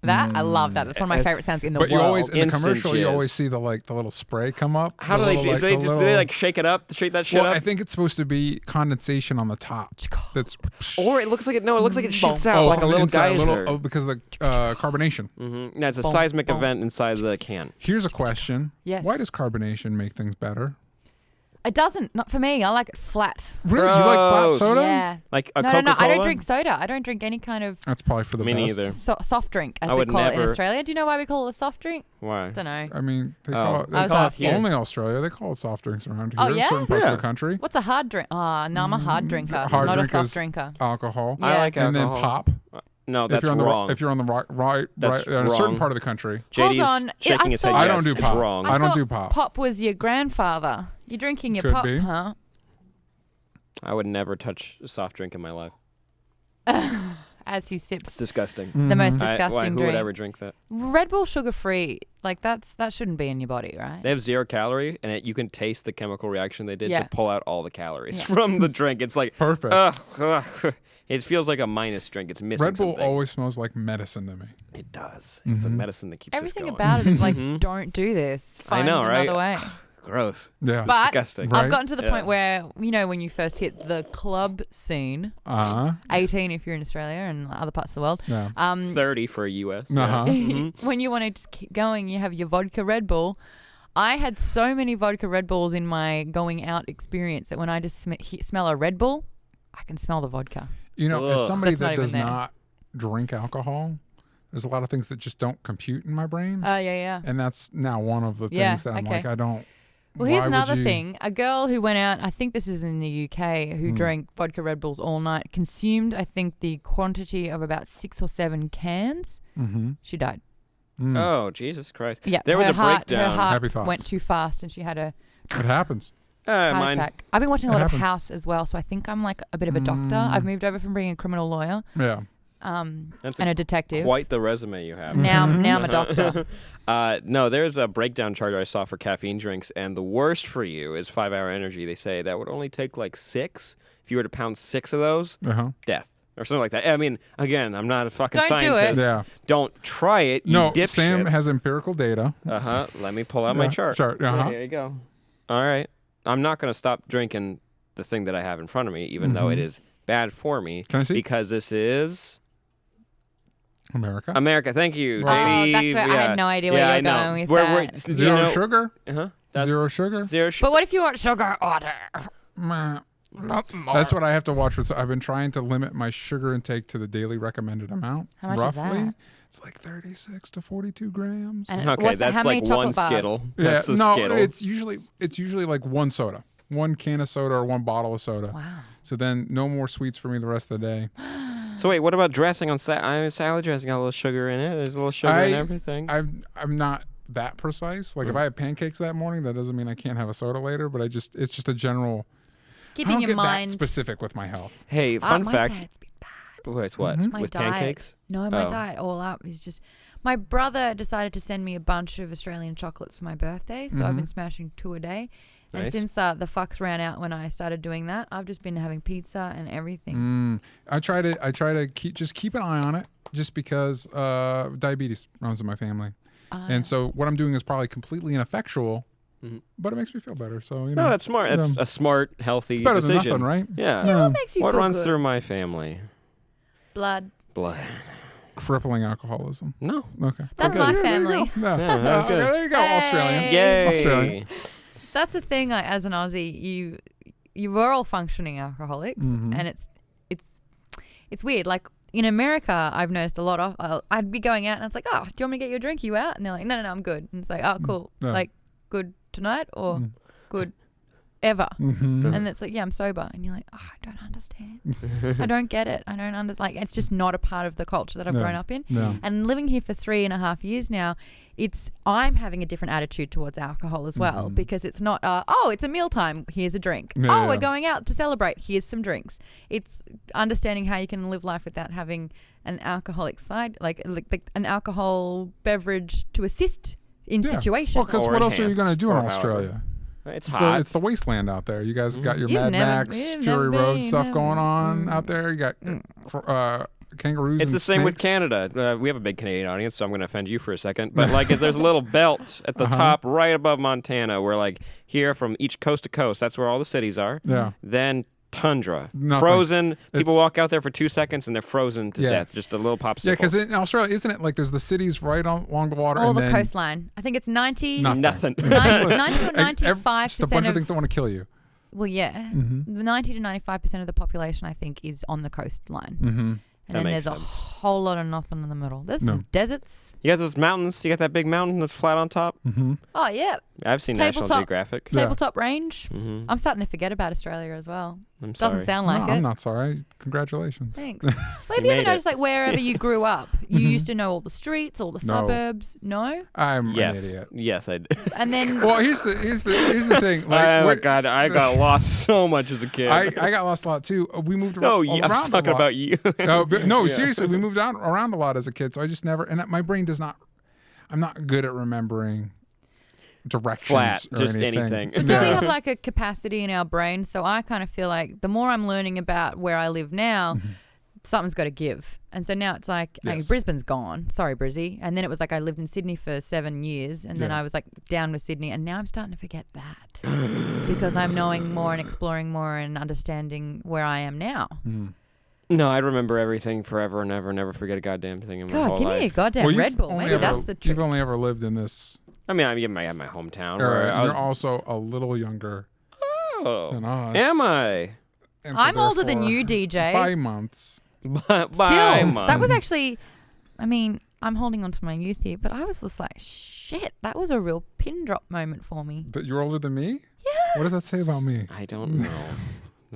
That I love that. That's one of my favorite sounds in the But world. you always in the Instant commercial, you jizz. always see the little spray come up. How do they do? Do they like shake it up, shake that shit Well, up? I think it's supposed to be condensation on the top. That's Or it looks like it looks like it shoots out oh, like a from the little inside, geyser. because of the carbonation. Yeah, it's a seismic event inside the can. Here's a question. Yes. Why does carbonation make things better? It doesn't. Not for me. I like it flat. Really? You like flat Gross. soda? Yeah. Like a No. Coca-Cola? I don't drink soda. I don't drink any kind of That's probably for the Me best. neither. soft drink, as I we would call it in never- Australia. Do you know why we call it a soft drink? Why? Don't know. I mean, they Oh. call it, I was asking. only Australia. They call it soft drinks around here. Oh, yeah? Certain parts Yeah. of the country. What's a hard drink? Oh, no, I'm a hard drinker, Hard not drink a soft is drinker. Alcohol. Yeah. I like And alcohol. then pop. No, that's if you're on wrong. the if you're on the right That's in a certain wrong. part of the country. Hold JD's on. shaking I his head. thought- I Yes, don't do it's pop. wrong. I don't thought do pop. Pop was your grandfather. You're drinking your Could pop, be. huh? I would never touch a soft drink in my life. As he It's sips disgusting. the most Why, disgusting who drink. would ever drink that? Red Bull sugar free, like that shouldn't be in your body, right? They have 0 calorie, and you can taste the chemical reaction they did Yeah. to pull out all the calories Yeah. from the drink. It's like Perfect. it feels like a minus drink. It's missing Red Bull something. always smells like medicine to me. It does. It's the medicine that keeps Everything us going. about it is like, don't do this. Find know, right? another way. Gross. Yeah. But Disgusting. Right? I've gotten to the Yeah. point where, when you first hit the club scene, 18 if you're in Australia and other parts of the world, Yeah. 30 for a US. Uh-huh. when you want to just keep going, you have your vodka Red Bull. I had so many vodka Red Bulls in my going out experience that when I just smell a Red Bull, I can smell the vodka. You know, as Ugh. somebody That's not that even does there. not drink alcohol, there's a lot of things that just don't compute in my brain. Oh, yeah. And that's now one of the Yeah, things that I'm okay. like, I don't. Well, here's why would another you- thing. A girl who went out, I think this is in the UK, who drank vodka Red Bulls all night, consumed, I think, the quantity of about 6 or 7 cans. Mm-hmm. She died. Oh, Jesus Christ. Yeah, There was her a heart, breakdown. Her heart Happy thoughts. went too fast and she had a It happens. heart Mine. attack. I've been watching a It lot happens. of House as well, so I think I'm like a bit of a doctor. I've moved over from being a criminal lawyer Yeah. That's and a detective. Quite the resume you have. Now I'm a doctor. No, there's a breakdown chart I saw for caffeine drinks, and the worst for you is 5-hour energy. They say that would only take like 6. If you were to pound 6 of those, Uh-huh. death or something like that. I mean, again, I'm not a fucking Don't do it. scientist. Yeah. Don't try it. You No, dipshits. Sam has empirical data. Let me pull out my Yeah, chart. chart, Right, uh-huh. here you go. All right. I'm not going to stop drinking the thing that I have in front of me, even though it is bad for me. Can I see? Because this is America. America. Thank you, Oh, JD. that's where I had no idea where yeah, you were I know. going with Where- that. do you Zero know- sugar. Uh-huh. Zero sugar. Zero But what if you want sugar order? Meh. That's what I have to watch. I've been trying to limit my sugar intake to the daily recommended amount. How much is roughly. that? It's like 36 to 42 grams. And Okay, what's that's how many like one chocolate bars? Skittle. Yeah, That's a no, Skittle. it's usually like one soda, one can of soda or one bottle of soda. Wow. So then no more sweets for me the rest of the day. So wait, what about dressing on salad dressing? Got a little sugar in it. There's a little sugar in everything. I'm not that precise. Like if I had pancakes that morning, that doesn't mean I can't have a soda later. But it's just a general. I Keeping don't your get mind. that specific with my health. Hey, fun my fact. diet's been bad. Wait, it's what? My With diet. pancakes? No, my Oh. diet all up is just. My brother decided to send me a bunch of Australian chocolates for my birthday, so I've been smashing 2 a day. And Nice. since the fucks ran out when I started doing that, I've just been having pizza and everything. I try to keep an eye on it, just because diabetes runs in my family, and so what I'm doing is probably completely ineffectual, but it makes me feel better. So you know, No, that's smart. That's a smart, healthy it's better decision. than nothing, right? Yeah. What makes you What feel runs good? through my family? Blood. Blood. Crippling alcoholism. No. Okay. That's Okay, my yeah, there you family. go. No, Yeah, no, good. okay, there you go, Hey. Australian. Yay. Australian. That's the thing. As an Aussie, you were all functioning alcoholics, and it's weird. Like in America, I've noticed a lot of. I'd be going out, and it's like, oh, do you want me to get you a drink? You out? And they're like, no, I'm good. And it's like, oh, cool. Yeah. Like good tonight or good ever. And it's like, yeah, I'm sober. And you're like, oh, I don't understand. I don't get it. I don't like, it's just not a part of the culture that I've grown up in. Yeah. And living here for 3.5 years now, I'm having a different attitude towards alcohol as well, because it's not, oh, it's a mealtime, here's a drink. Yeah, We're going out to celebrate, here's some drinks. It's understanding how you can live life without having an alcoholic side, like an alcohol beverage to assist in situations. Well, because Or what else are you enhance, going to do in or Australia? It's It's hot. it's the wasteland out there. You guys got your You've Mad never- Max, you've Fury never Road been, stuff never going been. on out there. You got kangaroos. It's and the same with snakes. Canada. We have a big Canadian audience, so I'm going to offend you for a second. But like, if there's a little belt at the top, right above Montana, where like here from each coast to coast, that's where all the cities are. Yeah. Then tundra, Nothing. frozen. People It's- walk out there for 2 seconds and they're frozen to Yeah. death. Just a little popsicle. Yeah, because in Australia, isn't it like there's the cities right along the water All and the then coastline. I think it's 90, Nothing. nothing. 90 or Like, 95% just a bunch of things that want to kill you. Well, yeah. 90 to 95% of the population, I think, is on the coastline. Mm-hmm. And That then makes there's sense. a whole lot of nothing in the middle. There's No. some deserts. You got those mountains. You got that big mountain that's flat on top. Oh, yeah. I've seen National Tabletop. Geographic. Yeah. Tabletop range. Mhm. I'm starting to forget about Australia as well. I'm Doesn't sorry. sound like no, it. I'm not sorry. Congratulations. Thanks. Well, have you made ever it. noticed, like, wherever you grew up, you used to know all the streets, all the No. suburbs? No? I'm Yes. an idiot. Yes, I did. And then, Well, here's the thing. Like, Oh my where- God, I got lost so much as a kid. I got lost a lot too. We moved around. no, around I'm a talking lot. about you. No, seriously, we moved around a lot as a kid, so I just never. And my brain does not. I'm not good at remembering directions Flat, or just anything. anything. but do we have, like, a capacity in our brain? So I kind of feel like the more I'm learning about where I live now, something's got to give. And so now it's like, I mean, Yes. Brisbane's gone. Sorry, Brizzy. And then it was like I lived in Sydney for 7 years. And then Yeah. I was like down with Sydney. And now I'm starting to forget that because I'm knowing more and exploring more and understanding where I am now. No, I remember everything forever and ever. Never forget a goddamn thing in my God, whole give me a life. goddamn Well, Red you've Bull. only Maybe ever- that's the trick. You've only ever lived in this. I mean, I'm at my hometown. Era. Where I You're was, also a little younger oh, than us. am I? And so I'm older than therefore, you, DJ. by months. By Still, months. that was actually, I mean, I'm holding on to my youth here, but I was just like, shit, that was a real pin drop moment for me. That you're older than me? Yeah. What does that say about me? I don't know.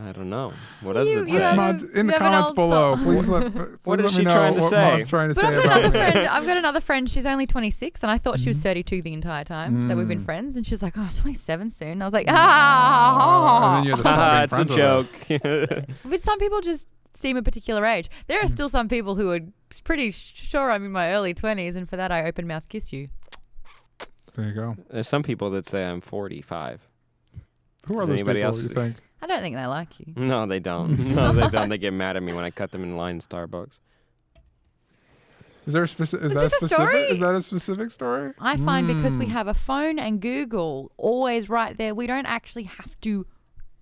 I don't know. What does You- it you say? Let's have not a- in the you have an comments old below. soul. Please let, What please is let she me know trying to what say? Mom's trying to But say I've got about another me. friend. I've got another friend. She's only 26, and I thought she was 32 the entire time that we've been friends. And she's like, "Oh, 27 soon." I was like, And "Ah." then you had to stop being It's a friends with her. joke. But some people just seem a particular age. There are still some people who are pretty sure I'm in my early 20s, and for that I open mouth kiss you. There you go. There's some people that say I'm 45. Who are Does those anybody people, else you see- think? I don't think they like you. No, they don't. No, they don't. They get mad at me when I cut them in line in Starbucks. Is there a specific? Is Is that a this a specific? story? Is that a specific story? I find because we have a phone and Google always right there, we don't actually have to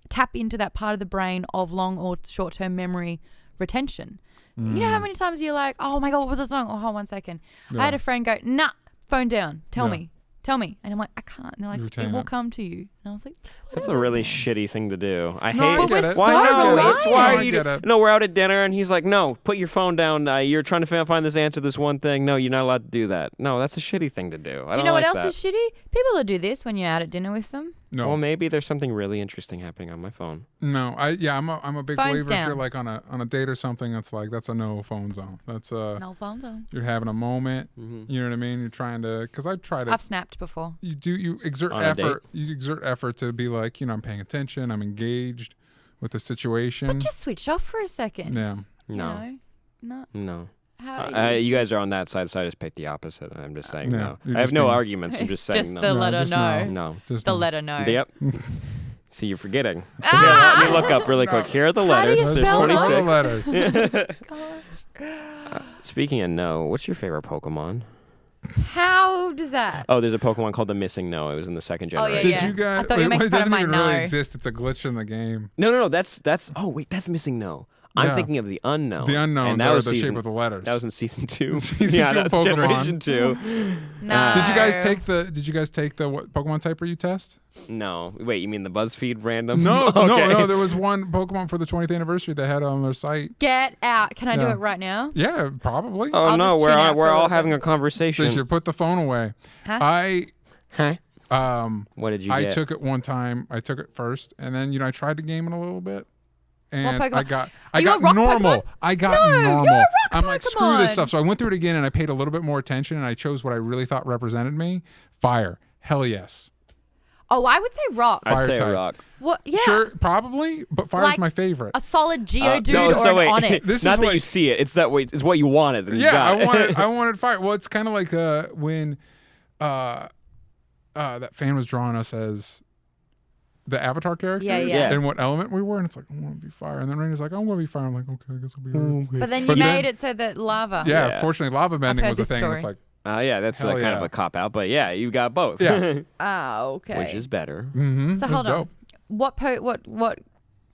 tap into that part of the brain of long or short-term memory retention. You know how many times you're like, oh my God, what was the song? Oh, hold on 1 second. I had a friend go, nah, phone down. Tell me. And I'm like, I can't. And they're like, You it retain will it. come to you. And I was like, That's a really shitty thing to do. I No, hate I but get we're it. Why so no? reliant. It's why No, I you get it. No, we're out at dinner and he's like, "No, put your phone down. You're trying to find this answer to this one thing. No, you're not allowed to do that." No, that's a shitty thing to do. I Do you don't know like what that. else is shitty? People that do this when you're out at dinner with them. No, Well, maybe there's something really interesting happening on my phone. no. I'm a big Phones believer. If down. you're like on a date or something, it's like that's a no phone zone. That's No phones on. you're having a moment. Mm-hmm. You know what I mean? You're trying to. Because I try to. I've snapped before. You exert On a date? effort. You exert effort to be like, I'm paying attention. I'm engaged with the situation. But just switch off for a second. Yeah. You No, know? No. no. How You guys are on that side, so I just picked the opposite. I'm just saying Yeah, no. you're I have just no being- arguments. I'm just saying just no. the No, letter just no. No. Just The no. letter no. Yep. See, you're forgetting. Ah! Let me look up really quick. Here are the How do you letters. There's spell Those are the 26. letters. Gosh. Speaking of no, what's your favorite Pokemon? How does that? Oh, there's a Pokemon called the Missing No. It was in the second Oh, yeah, generation. Did you guys? I thought you were making it fun of doesn't my even no. really exist. It's a glitch in the game. No. That's. Oh wait, that's Missing No. I'm Yeah. thinking of the Unknown. The unknown. And that They're was the season, shape of the letters. That was in season 2. Season yeah, 2 that's Pokemon. generation 2. No. Did you guys take the what Pokemon typer you test? No. Wait, you mean the BuzzFeed random? No, Okay. no. There was one Pokemon for the 20th anniversary they had on their site. Get out. Can I do Yeah. it right now? Yeah, probably. Oh I'll no, just tune out we're for a all little having bit. a conversation. They should put the phone away. Huh? Huh? What did you I get? took it one time. I took it first, and then I tried to game it a little bit, and Pokemon? I got you a rock normal. Pokemon? I got No, normal. you're a rock I'm like, screw this Pokemon. stuff. So I went through it again, and I paid a little bit more attention, and I chose what I really thought represented me. Fire. Hell yes. Oh, I would say rock. I'd Fire say type. rock. What? Yeah. Sure, probably, but fire's Like my favorite. A solid Geodude No, or so an wait. Onyx. This Not is that like- you see it. It's that way. It's what you wanted. And you Yeah, got it. I wanted fire. Well, it's kind of like when that fan was drawing us as the Avatar characters Yeah. and what element we were, and it's like, I want to be fire. And then Raina's like, I want to be fire. I'm like, okay, I guess I'll be Earth. But then you But made then- it so that lava. Yeah, fortunately, lava bending heard was a this thing. And it's story. like, Yeah, that's Hell kind of yeah. a cop out, but yeah, you got both. Yeah. Ah, okay. Which is better. mm-hmm, So that's hold on. dope. What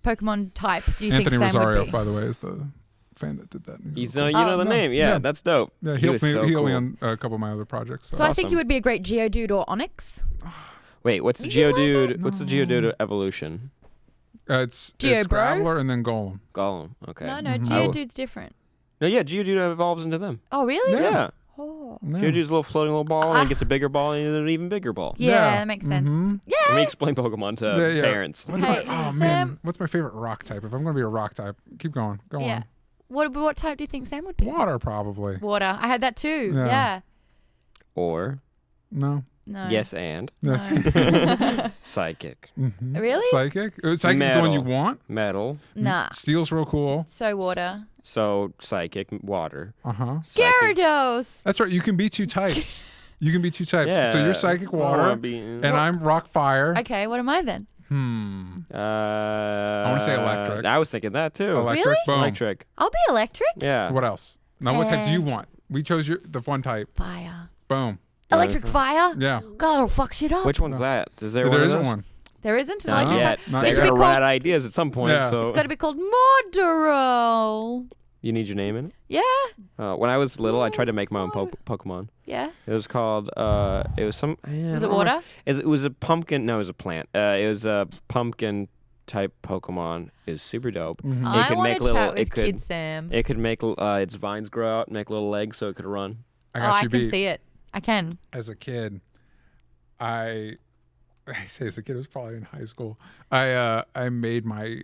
Pokemon type do you Anthony think Sam Rosario, would be? by the way, is the fan that did that. You Cool. know the no. name. Yeah, Yeah. that's dope. Yeah, He he helped was me. so He helped me cool. on a couple of my other projects. So I think awesome. you would be a great Geodude or Onyx. Wait, what's the You like Geodude? What's the Geodude evolution? It's Geo, bro? Graveler and then Golem. Golem. Okay. No, Mm-hmm. Geodude's different. No, yeah, Geodude evolves into them. Oh, really? Yeah. Yeah. Oh. No. Geodude's a little floating little ball, and then gets a bigger ball, and then an even bigger ball. Yeah, Yeah. that makes sense. Mhm. Yeah. Let me explain Pokemon to Yeah. parents. What's Hey, my, oh Sam- man, what's my favorite rock type? If I'm going to be a rock type, keep going. Go Yeah. on. What type do you think Sam would be? Water, probably. Water. I had that too. Yeah. Yeah. Or No. No. yes, and Yes. psychic, Mhm. Really? Psychic. Psychic is the one you Metal. want. metal. Nah. Steel's real cool. So water. So psychic, water. Uh huh. Psychic. Gyarados. That's right. You can be two types. You can be two types. So Yeah. you're psychic I wanna water, be- and I'm rock fire. Okay, what am I then? I wanna say electric. I was thinking that too. Electric. Really? Boom. Electric. I'll be electric. Yeah. What else? Now, what type do you Uh, want? We chose the one type. Fire. Boom. Electric fire? Yeah. God, it'll fuck shit up. Which one's that? Is there, There one of isn't those? one. There isn't an Not electric yet. fire. Not They It should yet. be got rat called, ideas at some point. Yeah. So it's got to be called Mordoro. you need your name in it. Yeah? When I was little, I tried to make my own Pokemon. Yeah. It was called. It was some. Was it water? It was a pumpkin. No, it was a plant. It was a pumpkin type Pokemon. It was super dope. Mhm. It I could want make to little. chat with It could. Kid Sam. It could make its vines grow out and make little legs so it could run. I Oh, got I you can beat. see it. I can. As a kid, I say as a kid, it was probably in high school. I made my,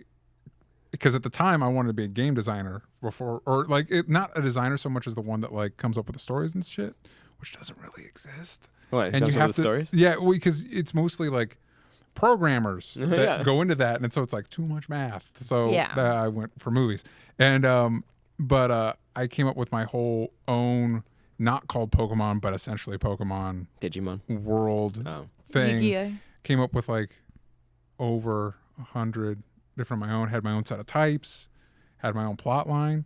because at the time I wanted to be a game designer before, or like not a designer so much as the one that like comes up with the stories and shit, which doesn't really exist. What? And comes you with have the to, stories? yeah, because it's mostly like programmers that Yeah. go into that, and so it's like too much math. So Yeah. I went for movies, and but I came up with my whole own, not called Pokemon, but essentially Pokemon Digimon. world Oh. thing. Yu-Gi-Oh. Came up with like over 100 different of my own. Had my own set of types. Had my own plot line.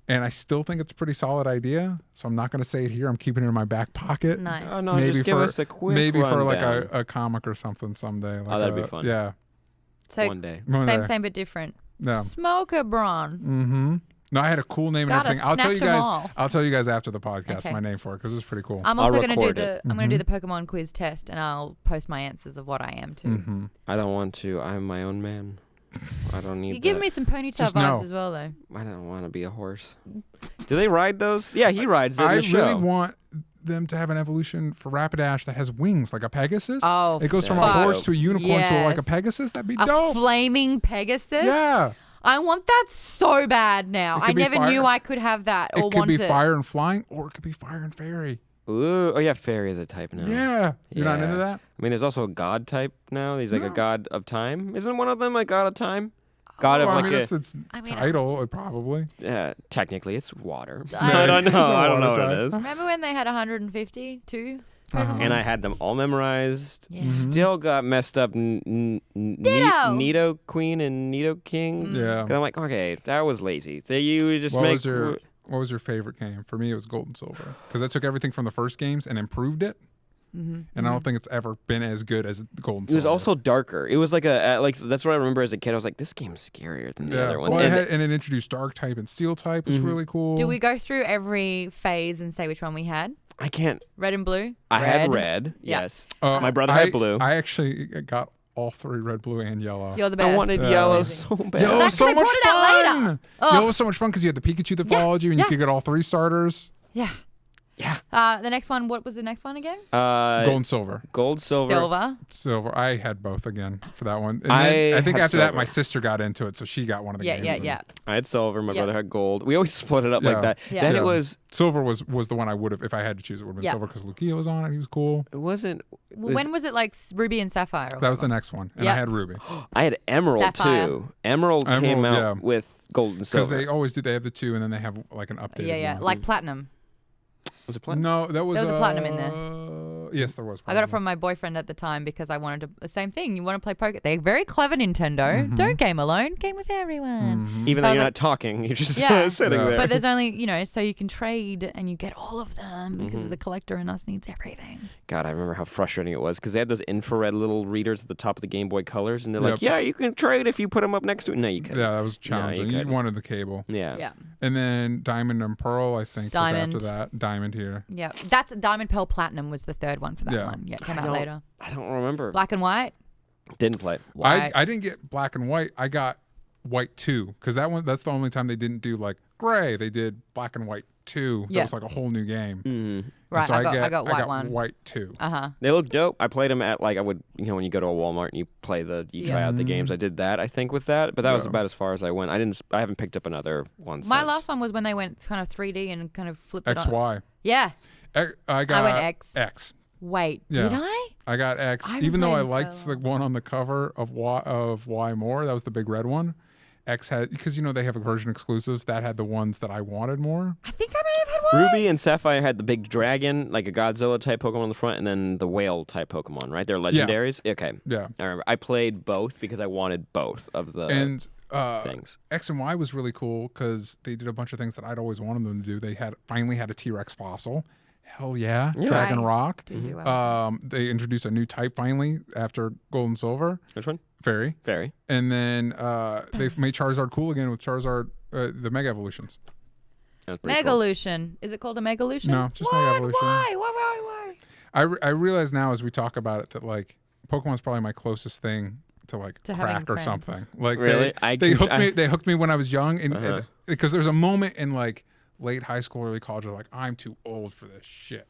And I still think it's a pretty solid idea. So I'm not going to say it here. I'm keeping it in my back pocket. Nice. Oh no! Maybe just give for- us a quick Maybe for like rundown. a comic or something someday. Like that'd be fun. Yeah. So one day. One same, day. same, but different. Yeah. Smoker Braun. Mm-hmm. No, I had a cool name and Gotta everything. I'll tell you snatch 'em guys. all. I'll tell you guys after the podcast Okay. my name for it because it was pretty cool. I'm I'll also going to do record the it. I'm going to do the Pokemon quiz test, and I'll post my answers of what I am too. Mm-hmm. I don't want to. I'm my own man. I don't need. You give that. me some ponytail Just vibes know. as well, though. I don't want to be a horse. Do they ride those? Yeah, he rides it in I the show. really want them to have an evolution for Rapidash that has wings like a Pegasus. Oh, it goes from a fuck. horse to a unicorn to like a Yes. Pegasus. That'd be A dope. flaming Pegasus. Yeah. I want that so bad now. It could I be never fire. knew I could have that or It could want be it. fire and flying, or it could be fire and fairy. Ooh, oh yeah, fairy is a type now. Yeah. You're not Yeah. into that? I mean, there's also a god type now. He's like a No. god of time. Isn't one of them a god of time? God of Well, like I mean, a. it's its I mean, title, probably. technically, it's water. I- I don't know. It's a I don't know water what it type. is. Remember when they had 152? Uh-huh. And I had them all memorized. Yeah. Mhm. Still got messed up. Nido Queen and Nido King. Mm. Yeah. 'Cause I'm like, okay, that was lazy. So you just What make. was your favorite game? For me, it was Gold and Silver because I took everything from the first games and improved it. Mm-hmm. And I don't think it's ever been as good as Gold and It was Silver. also darker. It was like like that's what I remember as a kid. I was like, this game's scarier than the other ones. Well, And and it introduced Dark type and Steel type, which was really cool. Do we go through every phase and say which one we had? I can't. Red and blue? I had red. Yeah. Yes. Uh, My brother had blue. I actually got all three, red, blue, and yellow. You're the best. I wanted Yeah. yellow Amazing. so bad. Yellow was That's so 'cause they much brought it out fun. later. Oh. Yellow was so much fun because you had the Pikachu that followed you, and yeah. you could get all three starters. Yeah. Yeah. The next one, what was the next one again? Gold and silver. Gold, silver. Silver. I had both again for that one. And I then I think had after that, silver. my sister got into it, so she got one of the games. Yeah. I had silver. My Yeah. brother had gold. We always split it up like Yeah. that. Yeah. Then Yeah. it was. Silver was the one I would have, if I had to choose, it would have been Yeah. silver because Lucia was on it. He was cool. It wasn't. When was it like Ruby and Sapphire? Or That was the whatever? next one. And Yeah. I had Ruby. I had Emerald Sapphire. too. Emerald came Emerald, out yeah. with gold and Because silver. they always do. They have the two, and then they have like an updated Yeah. one. Like Platinum. Was it platinum? No, that was There was a platinum in there. Yes, there was. I got it platinum. from my boyfriend at the time because I wanted to. The same thing. You want to play poker? They're very clever, Nintendo. Mm-hmm. Don't game alone. Game with everyone. Even So I though was you're like- not talking, you're just Yeah. sitting Yeah. there. But there's only, so you can trade and you get all of them Mm-hmm. because the collector in us needs everything. God, I remember how frustrating it was because they had those infrared little readers at the top of the Game Boy Colors, and they're like, Yep. "Yeah, you can trade if you put them up next to it." No, you couldn't. Yeah, that was challenging. You couldn't. wanted the cable. Yeah. Yeah. And then Diamond and Pearl, I think, Diamond. was after that. Diamond here. Yeah. That's Diamond Pearl Platinum was the third one for that Yeah. one. Yeah, it came I out don't- later. I don't remember. Black and white. Didn't play. White. I didn't get black and white. I got white 2 because that's the only time they didn't do like gray. They did black and white 2. That Yeah. was like a whole new game. And Right, so I got white one. White 2. They look dope. I played them at I would when you go to a Walmart and you play you try out the games. I did that I think with that, but that was Yeah. about as far as I went. I haven't picked up another one. My since. last one was when they went kind of 3D and kind of flipped it on. XY. Yeah. I got went X. X. Wait, Yeah. did I? I got X. I haven't Even though I played in liked so the one on the cover of Y More, that was the big red one. X had, because they have version exclusives that had the ones that I wanted more. I think I may have had one. Ruby and Sapphire had the big dragon, like a Godzilla type Pokemon on the front, and then the whale type Pokemon, right? They're legendaries. Okay. Yeah. I remember. I played both because I wanted both of the And things. X and Y was really cool because they did a bunch of things that I'd always wanted them to do. They finally had a T-Rex fossil. Hell yeah. Dragon Right. Rock. Do you, They introduced a new type finally after Gold and Silver. Which one? Fairy. Fairy. And then they've made Charizard cool again with Charizard, the Mega Evolutions. That was pretty cool. Megalution. Is it called a Megalution? No, just what? Mega Evolution. Why? I realize now as we talk about it that like Pokemon's probably my closest thing to like To having crack or friends. something. Like Really? they hooked me when I was young, and because there's a moment in like late high school, early college, where like I'm too old for this shit,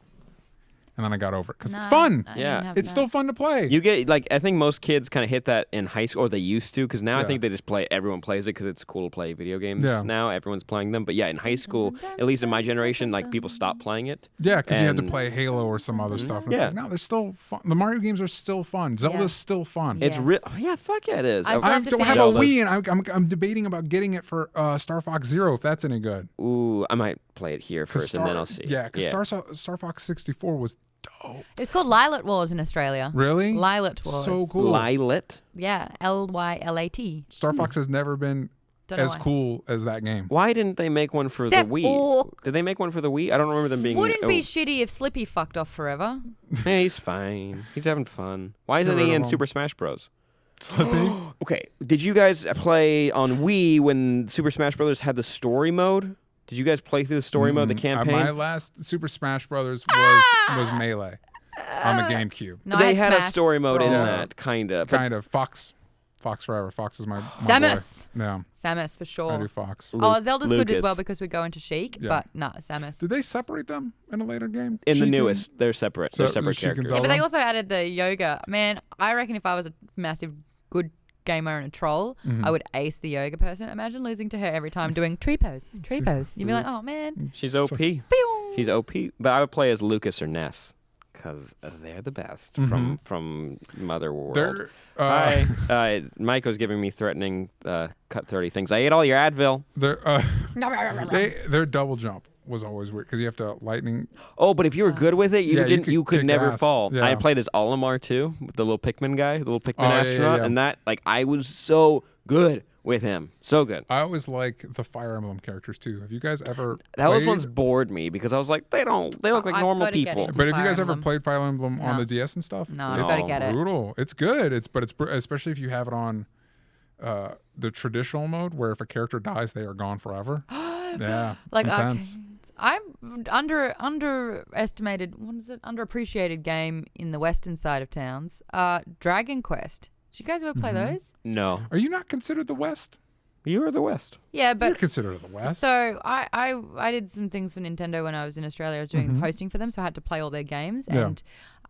and then I got over it because it's No, fun. I didn't Yeah. have It's that. still fun to play. You get I think most kids kind of hit that in high school, or they used to, because now I Yeah. think they just play. Everyone plays it because it's cool to play video games. Yeah. Now everyone's playing them, but yeah, in high school, at least in my generation, like people stopped playing it. Yeah, because you had to And- play Halo or some other stuff. And it's Yeah. like, no, they're still fun. The Mario games are still fun. Zelda's Yeah. still fun. It's Yes. real. Yeah, fuck yeah, it is. I still I have to don't finish- have a Zelda's- Wii, and I'm debating about getting it for Star Fox Zero if that's any good. Ooh, I might play it here first, and then I'll see. Yeah, because Star Fox 64 was dope. It's called Lylat Wars in Australia. Really? Lylat Wars. So cool. Lylat. Yeah, Lylat. Star Fox has never been Don't know as why. cool as that game. Why didn't they make one for Zep the Wii? orc. Did they make one for the Wii? I don't remember them being. Wouldn't oh. be shitty if Slippy fucked off forever. Hey, he's fine. He's having fun. Why isn't Get rid he of in him. Super Smash Bros? Slippy? Okay, did you guys play on Wii when Super Smash Bros. Had the story mode? Did you guys play through the story mode, the campaign? My last Super Smash Brothers was Melee on the GameCube. No, I They had a Smash story mode in Bros. that, kind of. Kind of. Fox forever. Fox is my Samus. boy. Yeah, Samus for I sure. do Fox. Oh, Zelda's good as Lucas. well because we go into Sheik, Yeah. but no, Samus. Did they separate them in a later game? In the Sheik newest, they're separate. They're So- separate Sheik and characters. Zelda? Yeah, but they also added the yoga. Man, I reckon if I was a massive good gamer and a troll, Mm-hmm. I would ace the yoga person. Imagine losing to her every time doing tree pose. Tree pose. You'd be like, oh man. She's OP. Pew. She's OP. But I would play as Lucas or Ness because they're the best from Mother World. They're, Hi. Mike was giving me threatening cut 30 things. I ate all your Advil. their double jump was always weird because you have to lightning. Oh, but if you were good with it, Yeah, you could kick never ass. fall. Yeah. I played as Olimar too, the little Pikmin guy, the little Pikmin Oh, yeah, astronaut, yeah. and that I was so good with him, so good. I always like the Fire Emblem characters too. Have you guys ever? Those played- ones bored me because I was like, they look like I've normal gotta get people. into But have you Fire guys ever Emblem. played Fire Emblem on No. the DS and stuff? No, I've it's gotta get it. brutal. It's good. It's especially if you have it on the traditional mode, where if a character dies, they are gone forever. Yeah, Like it's intense. I'm underestimated. What is it? Underappreciated game in the western side of towns. Dragon Quest. Did you guys ever play those? No. Are you not considered the West? You are the West. Yeah, You're but considered the West. so I did some things for Nintendo when I was in Australia. I was doing hosting for them, so I had to play all their games. Yeah.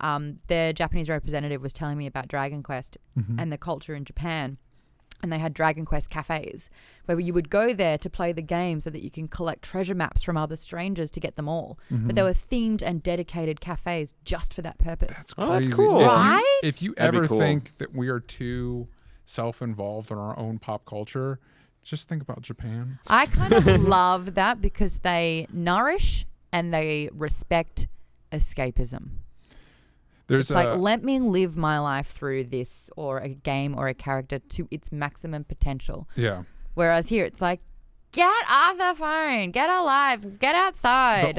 And their Japanese representative was telling me about Dragon Quest and the culture in Japan. And they had Dragon Quest cafes where you would go there to play the game so that you can collect treasure maps from other strangers to get them all. But there were themed and dedicated cafes just for that purpose. That's Oh, crazy. that's cool. Right? If you That'd be ever cool. think that we are too self-involved in our own pop culture, just think about Japan. I kind of love that because they nourish and they respect escapism. There's It's like, let me live my life through this or a game or a character to its maximum potential. yeah. Whereas here, it's like, get off the phone, get alive, get outside.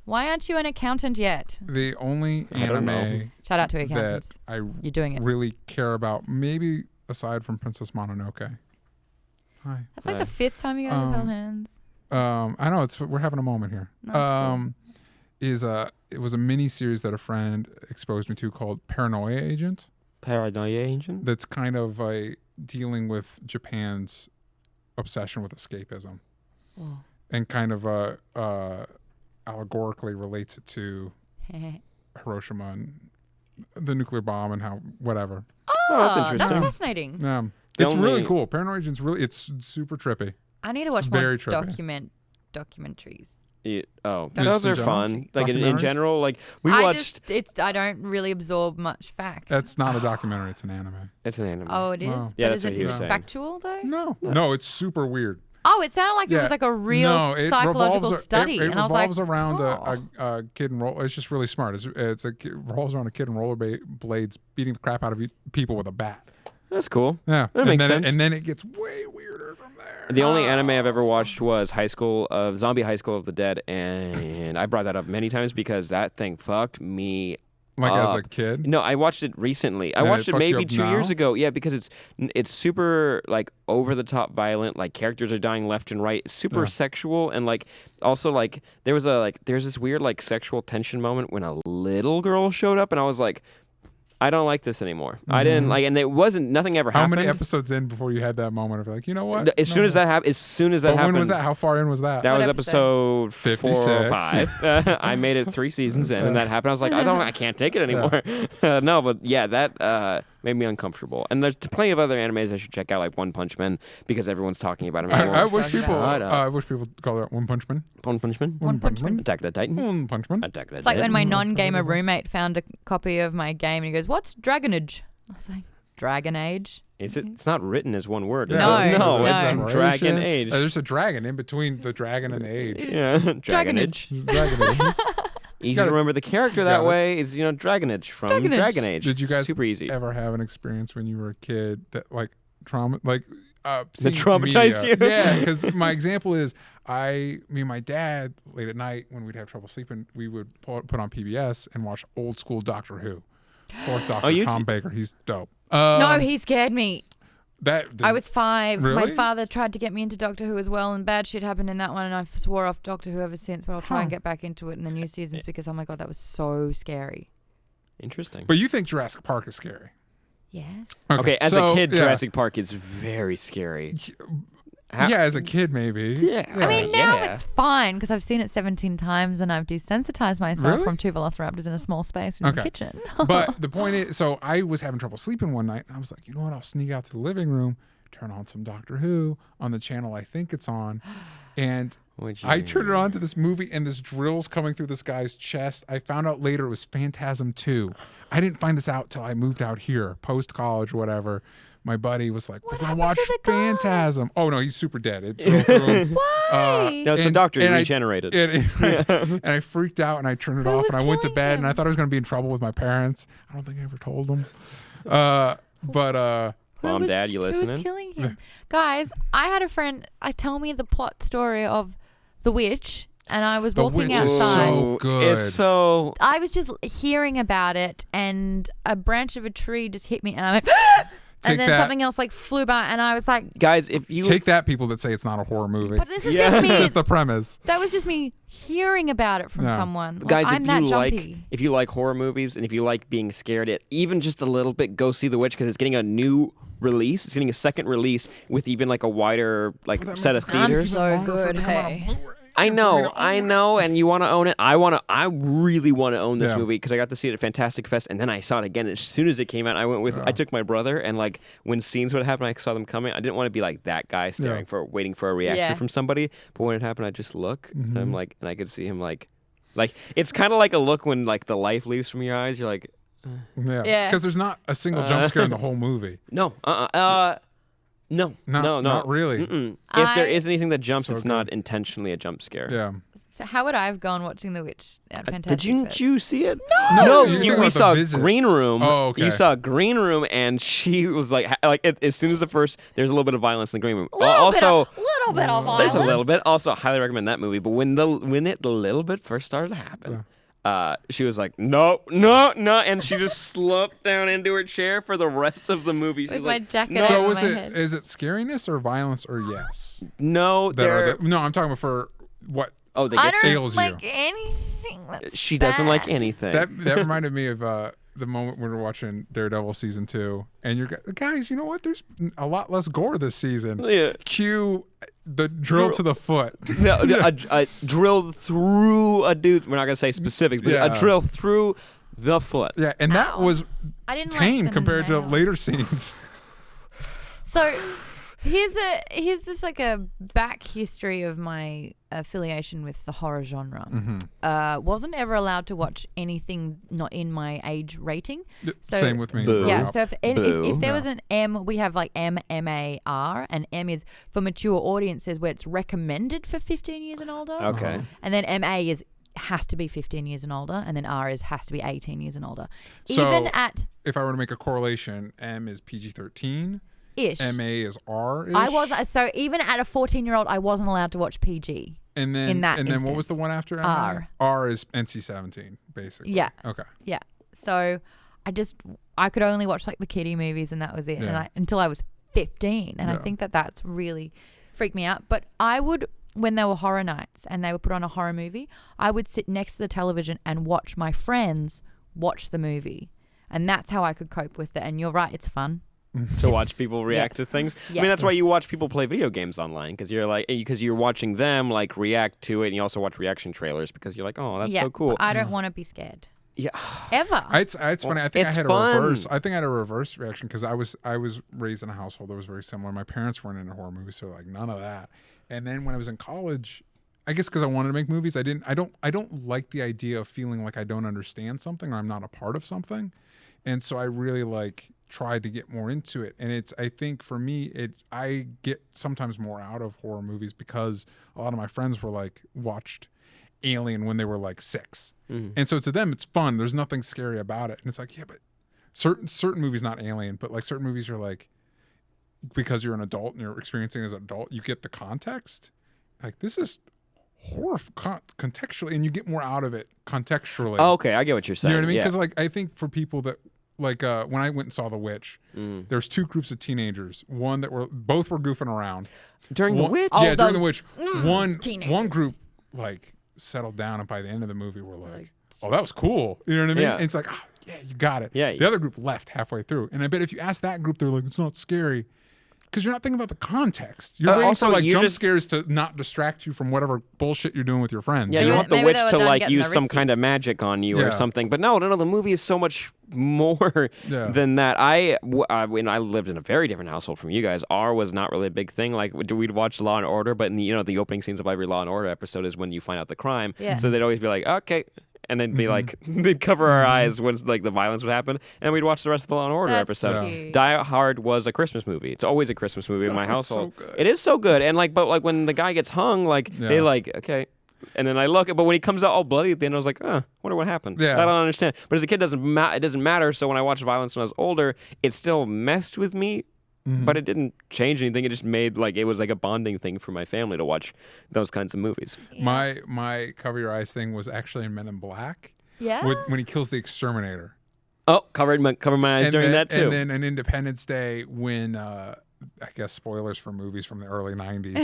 Why aren't you an accountant yet? The only I don't know. anime Shout out to that accountants. I You're doing it. really care about, maybe aside from Princess Mononoke. Hi. That's like the fifth time you guys have held hands. I know we're having a moment here. No, it's It was a mini series that a friend exposed me to called Paranoia Agent. Paranoia Agent. That's kind of dealing with Japan's obsession with escapism, Whoa. and kind of allegorically relates it to Hiroshima and the nuclear bomb and how whatever. Oh, that's interesting. That's fascinating. Yeah, The it's really only- cool. Paranoia Agent's it's super trippy. I need to It's watch more very trippy. documentaries. Those are fun. Like in Documentaries? general, like we I watched. I don't really absorb much fact. That's not a documentary; it's an anime. It's an anime. Oh, it is. Wow. Yeah, But that's is what it, he is was it saying. factual though? No, it's super weird. Oh, it sounded like it Yeah. was like a real No, it psychological revolves, study, It and I was like, revolves around oh. a kid in roll. It's just really smart. It revolves around a kid in rollerblades beating the crap out of people with a bat. That's cool. Yeah, That makes sense. And then it gets way weirder from there. The only anime I've ever watched was Zombie High School of the Dead, and I brought that up many times because that thing fucked me Like up. as a kid. No, I watched it recently. I And watched it it fucks you maybe up 2 years now? ago. Yeah, because it's super like over the top violent. Like characters are dying left and right. Super Yeah. sexual and like also like there's this weird like sexual tension moment when a little girl showed up, and I was like, I don't like this anymore. I didn't like, and nothing ever How happened. many episodes in before you had that moment of like, you know what? As soon as that happened, But happened. when was that? How far in was that? That What was episode? episode 4 56. or 5. I made it 3 seasons in, and that happened. I was like, I can't take it anymore. No, but yeah, that made me uncomfortable. And there's plenty of other animes I should check out, like One Punch Man, because everyone's talking about him. I Everyone's wish talking people. about it. I wish people call it One Punch Man. One Punch Man. One Punch Man. Attack of the Titan. One Punch Man. Attack of the It's like when Titan. my non-gamer roommate found a copy of my game and he goes, "What's Dragon Age?" I was like, "Dragon Age." Is it? It's not written as one word. is No, it? no. it's Dragon Age. There's a dragon in between the dragon and the age. Yeah, Dragon Age. Dragon Age. Easy Gotta- to remember the character that gotta- way. Is Dragon Age from Dragon Age. Dragon Age. Did you guys super easy? ever have an experience when you were a kid that like trauma like That seeing traumatized media? you? Yeah, because my example is me and my dad late at night when we'd have trouble sleeping, we would put on PBS and watch old school Doctor Who. Fourth Doctor, you Tom Baker, he's dope. No, he scared me. That I was 5. My Really? father tried to get me into Doctor Who as well, and bad shit happened in that one, and I swore off Doctor Who ever since, but I'll try and get back into it in the new seasons because, oh my God, that was so scary. Interesting. But you think Jurassic Park is scary? Yes. Okay, as so, a kid, yeah. Jurassic Park is very scary. How- Yeah, as a kid maybe. Yeah. I mean, now yeah. it's fine because I've seen it 17 times and I've desensitized myself Really? from 2 velociraptors in a small space in the Okay. kitchen. But the point is, so I was having trouble sleeping one night, and I was like, you know what? I'll sneak out to the living room, turn on some Doctor Who on the channel I think it's on, and Would I you- turned it on to this movie, and this drill's coming through this guy's chest. I found out later it was Phantasm 2. I didn't find this out till I moved out here, post college, whatever. My buddy was like, "We're gonna happened watch to the guy? Phantasm." Oh no, he's super dead. It drove through him. Why? No, it's the And- Doctor. He and I- regenerated. And I freaked out and I turned it Who off was and I went to killing bed and I him? thought I was going to be in trouble with my parents. I don't think I ever told them. But Who Mom, was- Dad, you Who was listening? killing him? Guys, I had a friend tell me the plot story of The Witch, and I was The walking Witch is outside. so good. It's so. I was just hearing about it, and a branch of a tree just hit me, and I went, Take and then that. something else like flew by, and I was like, Guys, if you take that, people that say it's not a horror movie. but this is Yeah. just me. It's just the premise. That was just me hearing about it from No. someone. Like, guys, I'm if that you jumpy. like horror movies and if you like being scared at even just a little bit, go see The Witch because it's getting a new release. It's getting a second release with even like a wider like set of I'm theaters. so good, hey. I know, and you want to own it. I really want to own this movie because I got to see it at Fantastic Fest, and then I saw it again. As soon as it came out, I took my brother, and like when scenes would happen, I saw them coming. I didn't want to be like that guy waiting for a reaction from somebody. But when it happened, I just look, and I'm like, and I could see him like it's kind of like a look when like the life leaves from your eyes. You're like, yeah, because there's not a single jump scare in the whole movie. No, No, not really. Mm-mm. If there is anything that jumps, it's not intentionally a jump scare. Yeah. So how would I have gone watching The Witch at Fantastic Did Fest? you see it? No, we saw Green Room. Oh, okay. You saw Green Room, and she was like as soon as there's a little bit of violence in the Green Room. Little bit of violence. There's a little bit. Also, highly recommend that movie. But when the little bit first started to happen. She was like, no, and she just slumped down into her chair for the rest of the movie. She With was my like, jacket no. over So my head. is it scariness or violence or yes? No, No, I'm talking about for what Oh, they I get don't ails like you. anything that's She doesn't like bad. anything. That reminded me of the moment when we were watching Daredevil season 2, and you're guys, you know what? There's a lot less gore this season. Yeah. Cue the drill to the foot. No, a drill through a dude. We're not gonna say specifics, but a drill through the foot. Yeah, and that was I didn't tame like the compared to nail. later scenes. So here's just like a back history of my affiliation with the horror genre. Wasn't ever allowed to watch anything not in my age rating. So, Same with me. Boo. yeah, so if there Boo. was an M, we have like MMAR, and M is for mature audiences where it's recommended for 15 years and older. Okay. And then MA has to be 15 years and older, and then R has to be 18 years and older. So Even at if I were to make a correlation, M is PG-13, ish. MA is R-ish. I was so even at a 14-year-old, I wasn't allowed to watch PG. and then in that and then what was instance. the one after MA? R. R is NC-17, basically. Yeah. Okay. Yeah. So I could only watch like the kiddie movies, and that was it. Yeah. And until I was 15, and I think that's really freaked me out. But I would, when there were horror nights and they would put on a horror movie, I would sit next to the television and watch my friends watch the movie, and that's how I could cope with it. And you're right, it's fun. To watch people react to Yes. things. I Yes. mean, that's why you watch people play video games online because you're watching them like react to it, and you also watch reaction trailers because you're like, oh, that's so cool. But I don't want to be scared Yeah. ever. It's funny. I think I it's had fun. a reverse. I think I had a reverse reaction because I was raised in a household that was very similar. My parents weren't into horror movies, so like none of that. And then when I was in college, I guess because I wanted to make movies, I don't like the idea of feeling like I don't understand something or I'm not a part of something, and so I really tried to get more into it. And I think for me, I get sometimes more out of horror movies because a lot of my friends were watched Alien when they were 6. And so to them it's fun. There's nothing scary about it. And it's like, yeah, but certain movies, not Alien, but certain movies are because you're an adult and you're experiencing it as an adult, you get the context. This is horror contextually, and you get more out of it contextually. Oh, okay, I get what you're saying. You know what I mean? Yeah. Because I think for people that when I went and saw The Witch, there's two groups of teenagers. One that both were goofing around During The Witch? Yeah, during those- The Witch. One teenagers. group settled down, and by the end of the movie were oh, that was cool. You know what I mean? Yeah. And it's yeah, you got it. Yeah. The other group left halfway through, and I bet if you ask that group, they're like, it's not scary. Because you're not thinking about the context. You're waiting also, for you jump just- scares to not distract you from whatever bullshit you're doing with your friends. Yeah, you you know? want the Maybe witch they were to done getting use the some risky. kind of magic on you Yeah. or something. But no, the movie is so much more Yeah. than that. When I lived in a very different household from you guys, R was not really a big thing. We'd watch Law and Order, but the opening scenes of every Law and Order episode is when you find out the crime. Yeah. So they'd always be like, okay. And then be they'd cover our eyes when the violence would happen, and we'd watch the rest of the Law and Order That's episode. cute. Die Hard was a Christmas movie. It's always a Christmas movie in my Hard's so household. good. It is so good, and but when the guy gets hung, they okay. And then I look, but when he comes out all bloody at the end, I was like, wonder what happened. Yeah. I don't understand. But as a kid, it doesn't matter. So when I watched violence when I was older, it still messed with me, but it didn't change anything. It just made it was a bonding thing for my family to watch those kinds of movies. My cover your eyes thing was actually in Men in Black. Yeah. When he kills the exterminator. Oh, covered my eyes during that too. And then an Independence Day when I guess spoilers for movies from the early 90s.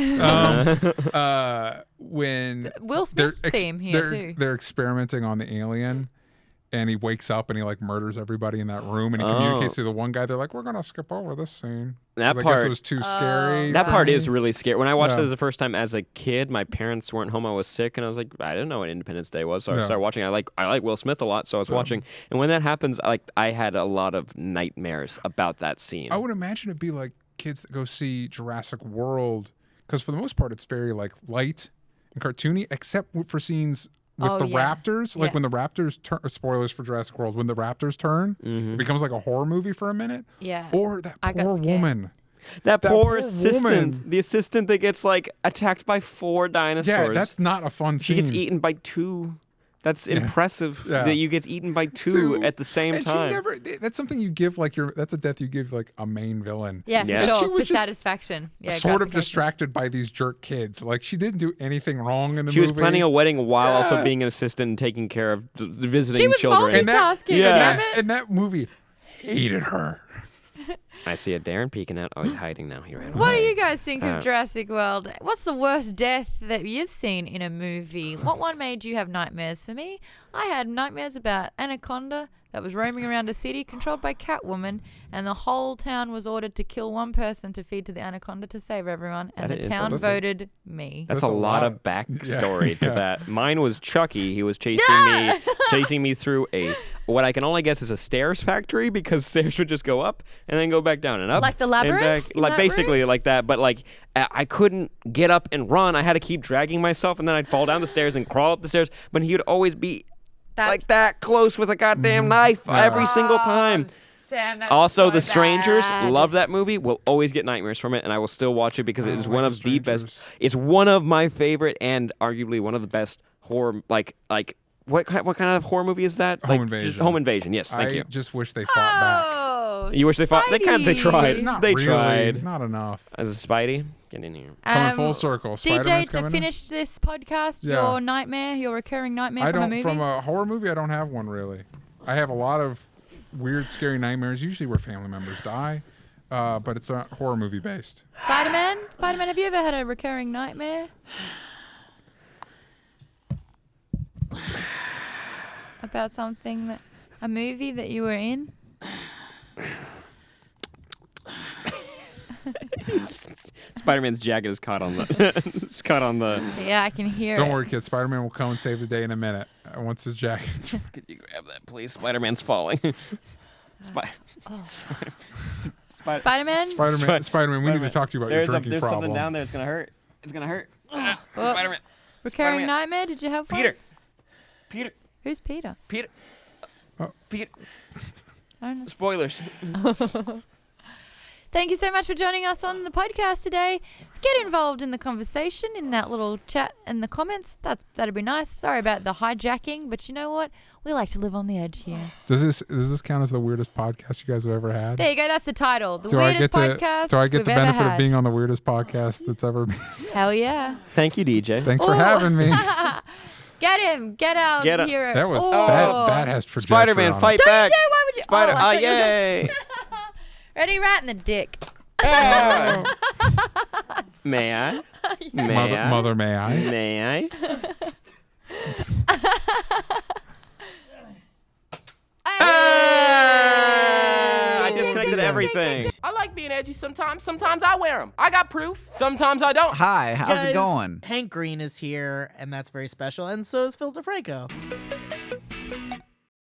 When Will Smith theme here too. they're experimenting on the alien, and he wakes up and he like murders everybody in that room, and he communicates to the one guy. They're like, we're gonna skip over this scene. That 'Cause part, I guess it was too scary. That part is really scary. When I watched it the first time as a kid, my parents weren't home. I was sick, and I was like, I didn't know what Independence Day was, so I started watching. I like Will Smith a lot, so I was watching. And when that happens, I had a lot of nightmares about that scene. I would imagine it'd be like kids that go see Jurassic World, because for the most part, it's very like light and cartoony, except for scenes with the raptors. Like when the raptors turn. Spoilers for Jurassic World. When the raptors turn, it becomes like a horror movie for a minute. Yeah. Or that poor woman. That poor assistant. woman. The assistant that gets like attacked by 4 dinosaurs. Yeah, that's not a fun scene. She gets eaten by 2. That's impressive that you get eaten by 2 at the same and time. She never, that's something you give like that's a death you give like a main villain. Yeah, for She sure. was For just satisfaction. Yeah, sort of distracted by these jerk kids. Like she didn't do anything wrong in the movie. She was planning a wedding while also being an assistant and taking care of the visiting She was children. multitasking, damn it. And that movie hated her. I see a Darren peeking out. Oh, he's hiding now. He ran away. What do you guys think of Jurassic World? What's the worst death that you've seen in a movie? What one made you have nightmares? For me, I had nightmares about Anaconda that was roaming around a city controlled by Catwoman, and the whole town was ordered to kill one person to feed to the Anaconda to save everyone, and the town voted me. That's a lot of backstory to that. Mine was Chucky. He was chasing me through what I can only guess is a stairs factory, because stairs would just go up and then go back down and up. Like the labyrinth? And back, in like that basically room? like that, but like I couldn't get up and run. I had to keep dragging myself, and then I'd fall down the stairs and crawl up the stairs, but he would always be like that close with a goddamn knife every single time. Sam, that's Also, so The Strangers, bad. love that movie. Will always get nightmares from it, and I will still watch it because it is one of the best. Strangers. It's one of my favorite and arguably one of the best horror. Like what kind of horror movie is that? Home Invasion. Home Invasion. Yes, thank you. I just wish they fought back. Oh, You wish they fought? They Spidey. tried. Not They really. tried. Not enough. As a Spidey, get in here. Coming full circle. DJ, Spider-Man's to coming finish this podcast, your nightmare, your recurring nightmare I from a don't. movie? From a horror movie, I don't have one really. I have a lot of weird, scary nightmares. Usually where family members die, but it's not horror movie based. Spider-Man? Spider-Man, have you ever had a recurring nightmare? About something a movie that you were in? Spider-Man's jacket is caught on the. It's caught on the. Yeah, I can hear Don't it. worry, kids. Spider-Man will come and save the day in a minute once his jacket's. Could you grab that, please? Spider-Man's falling. Spider-Man? Spider-Man. We need to talk to you about your drinking there's problem. something down there. It's gonna hurt. It's gonna hurt. Spider-Man. Recurring Spider-Man. nightmare? Did you have one? Peter. Who's Peter? Peter. Peter. I don't know. Spoilers. Thank you so much for joining us on the podcast today. Get involved in the conversation in that little chat in the comments. That'd be nice. Sorry about the hijacking, but you know what? We like to live on the edge here. Does this count as the weirdest podcast you guys have ever had? There you go. That's the title. The Do I weirdest get podcast do I get we've the ever benefit had. of being on the weirdest podcast that's ever been? Hell yeah. Thank you, DJ. Thanks for having me. Get him. Get out Get him. hero. That was Oh. that has trajectory Spider-Man, on it. fight Don't back. you dare. Why would you? Spider. Oh, I thought you were Yay. Ready? Right in the dick. May I? May I? Mother, may I? May I? I disconnected everything. I like being edgy sometimes. Sometimes I wear them. I got proof. Sometimes I don't. Hi, how's Guys, it going? Hank Green is here, and that's very special, and so is Phil DeFranco.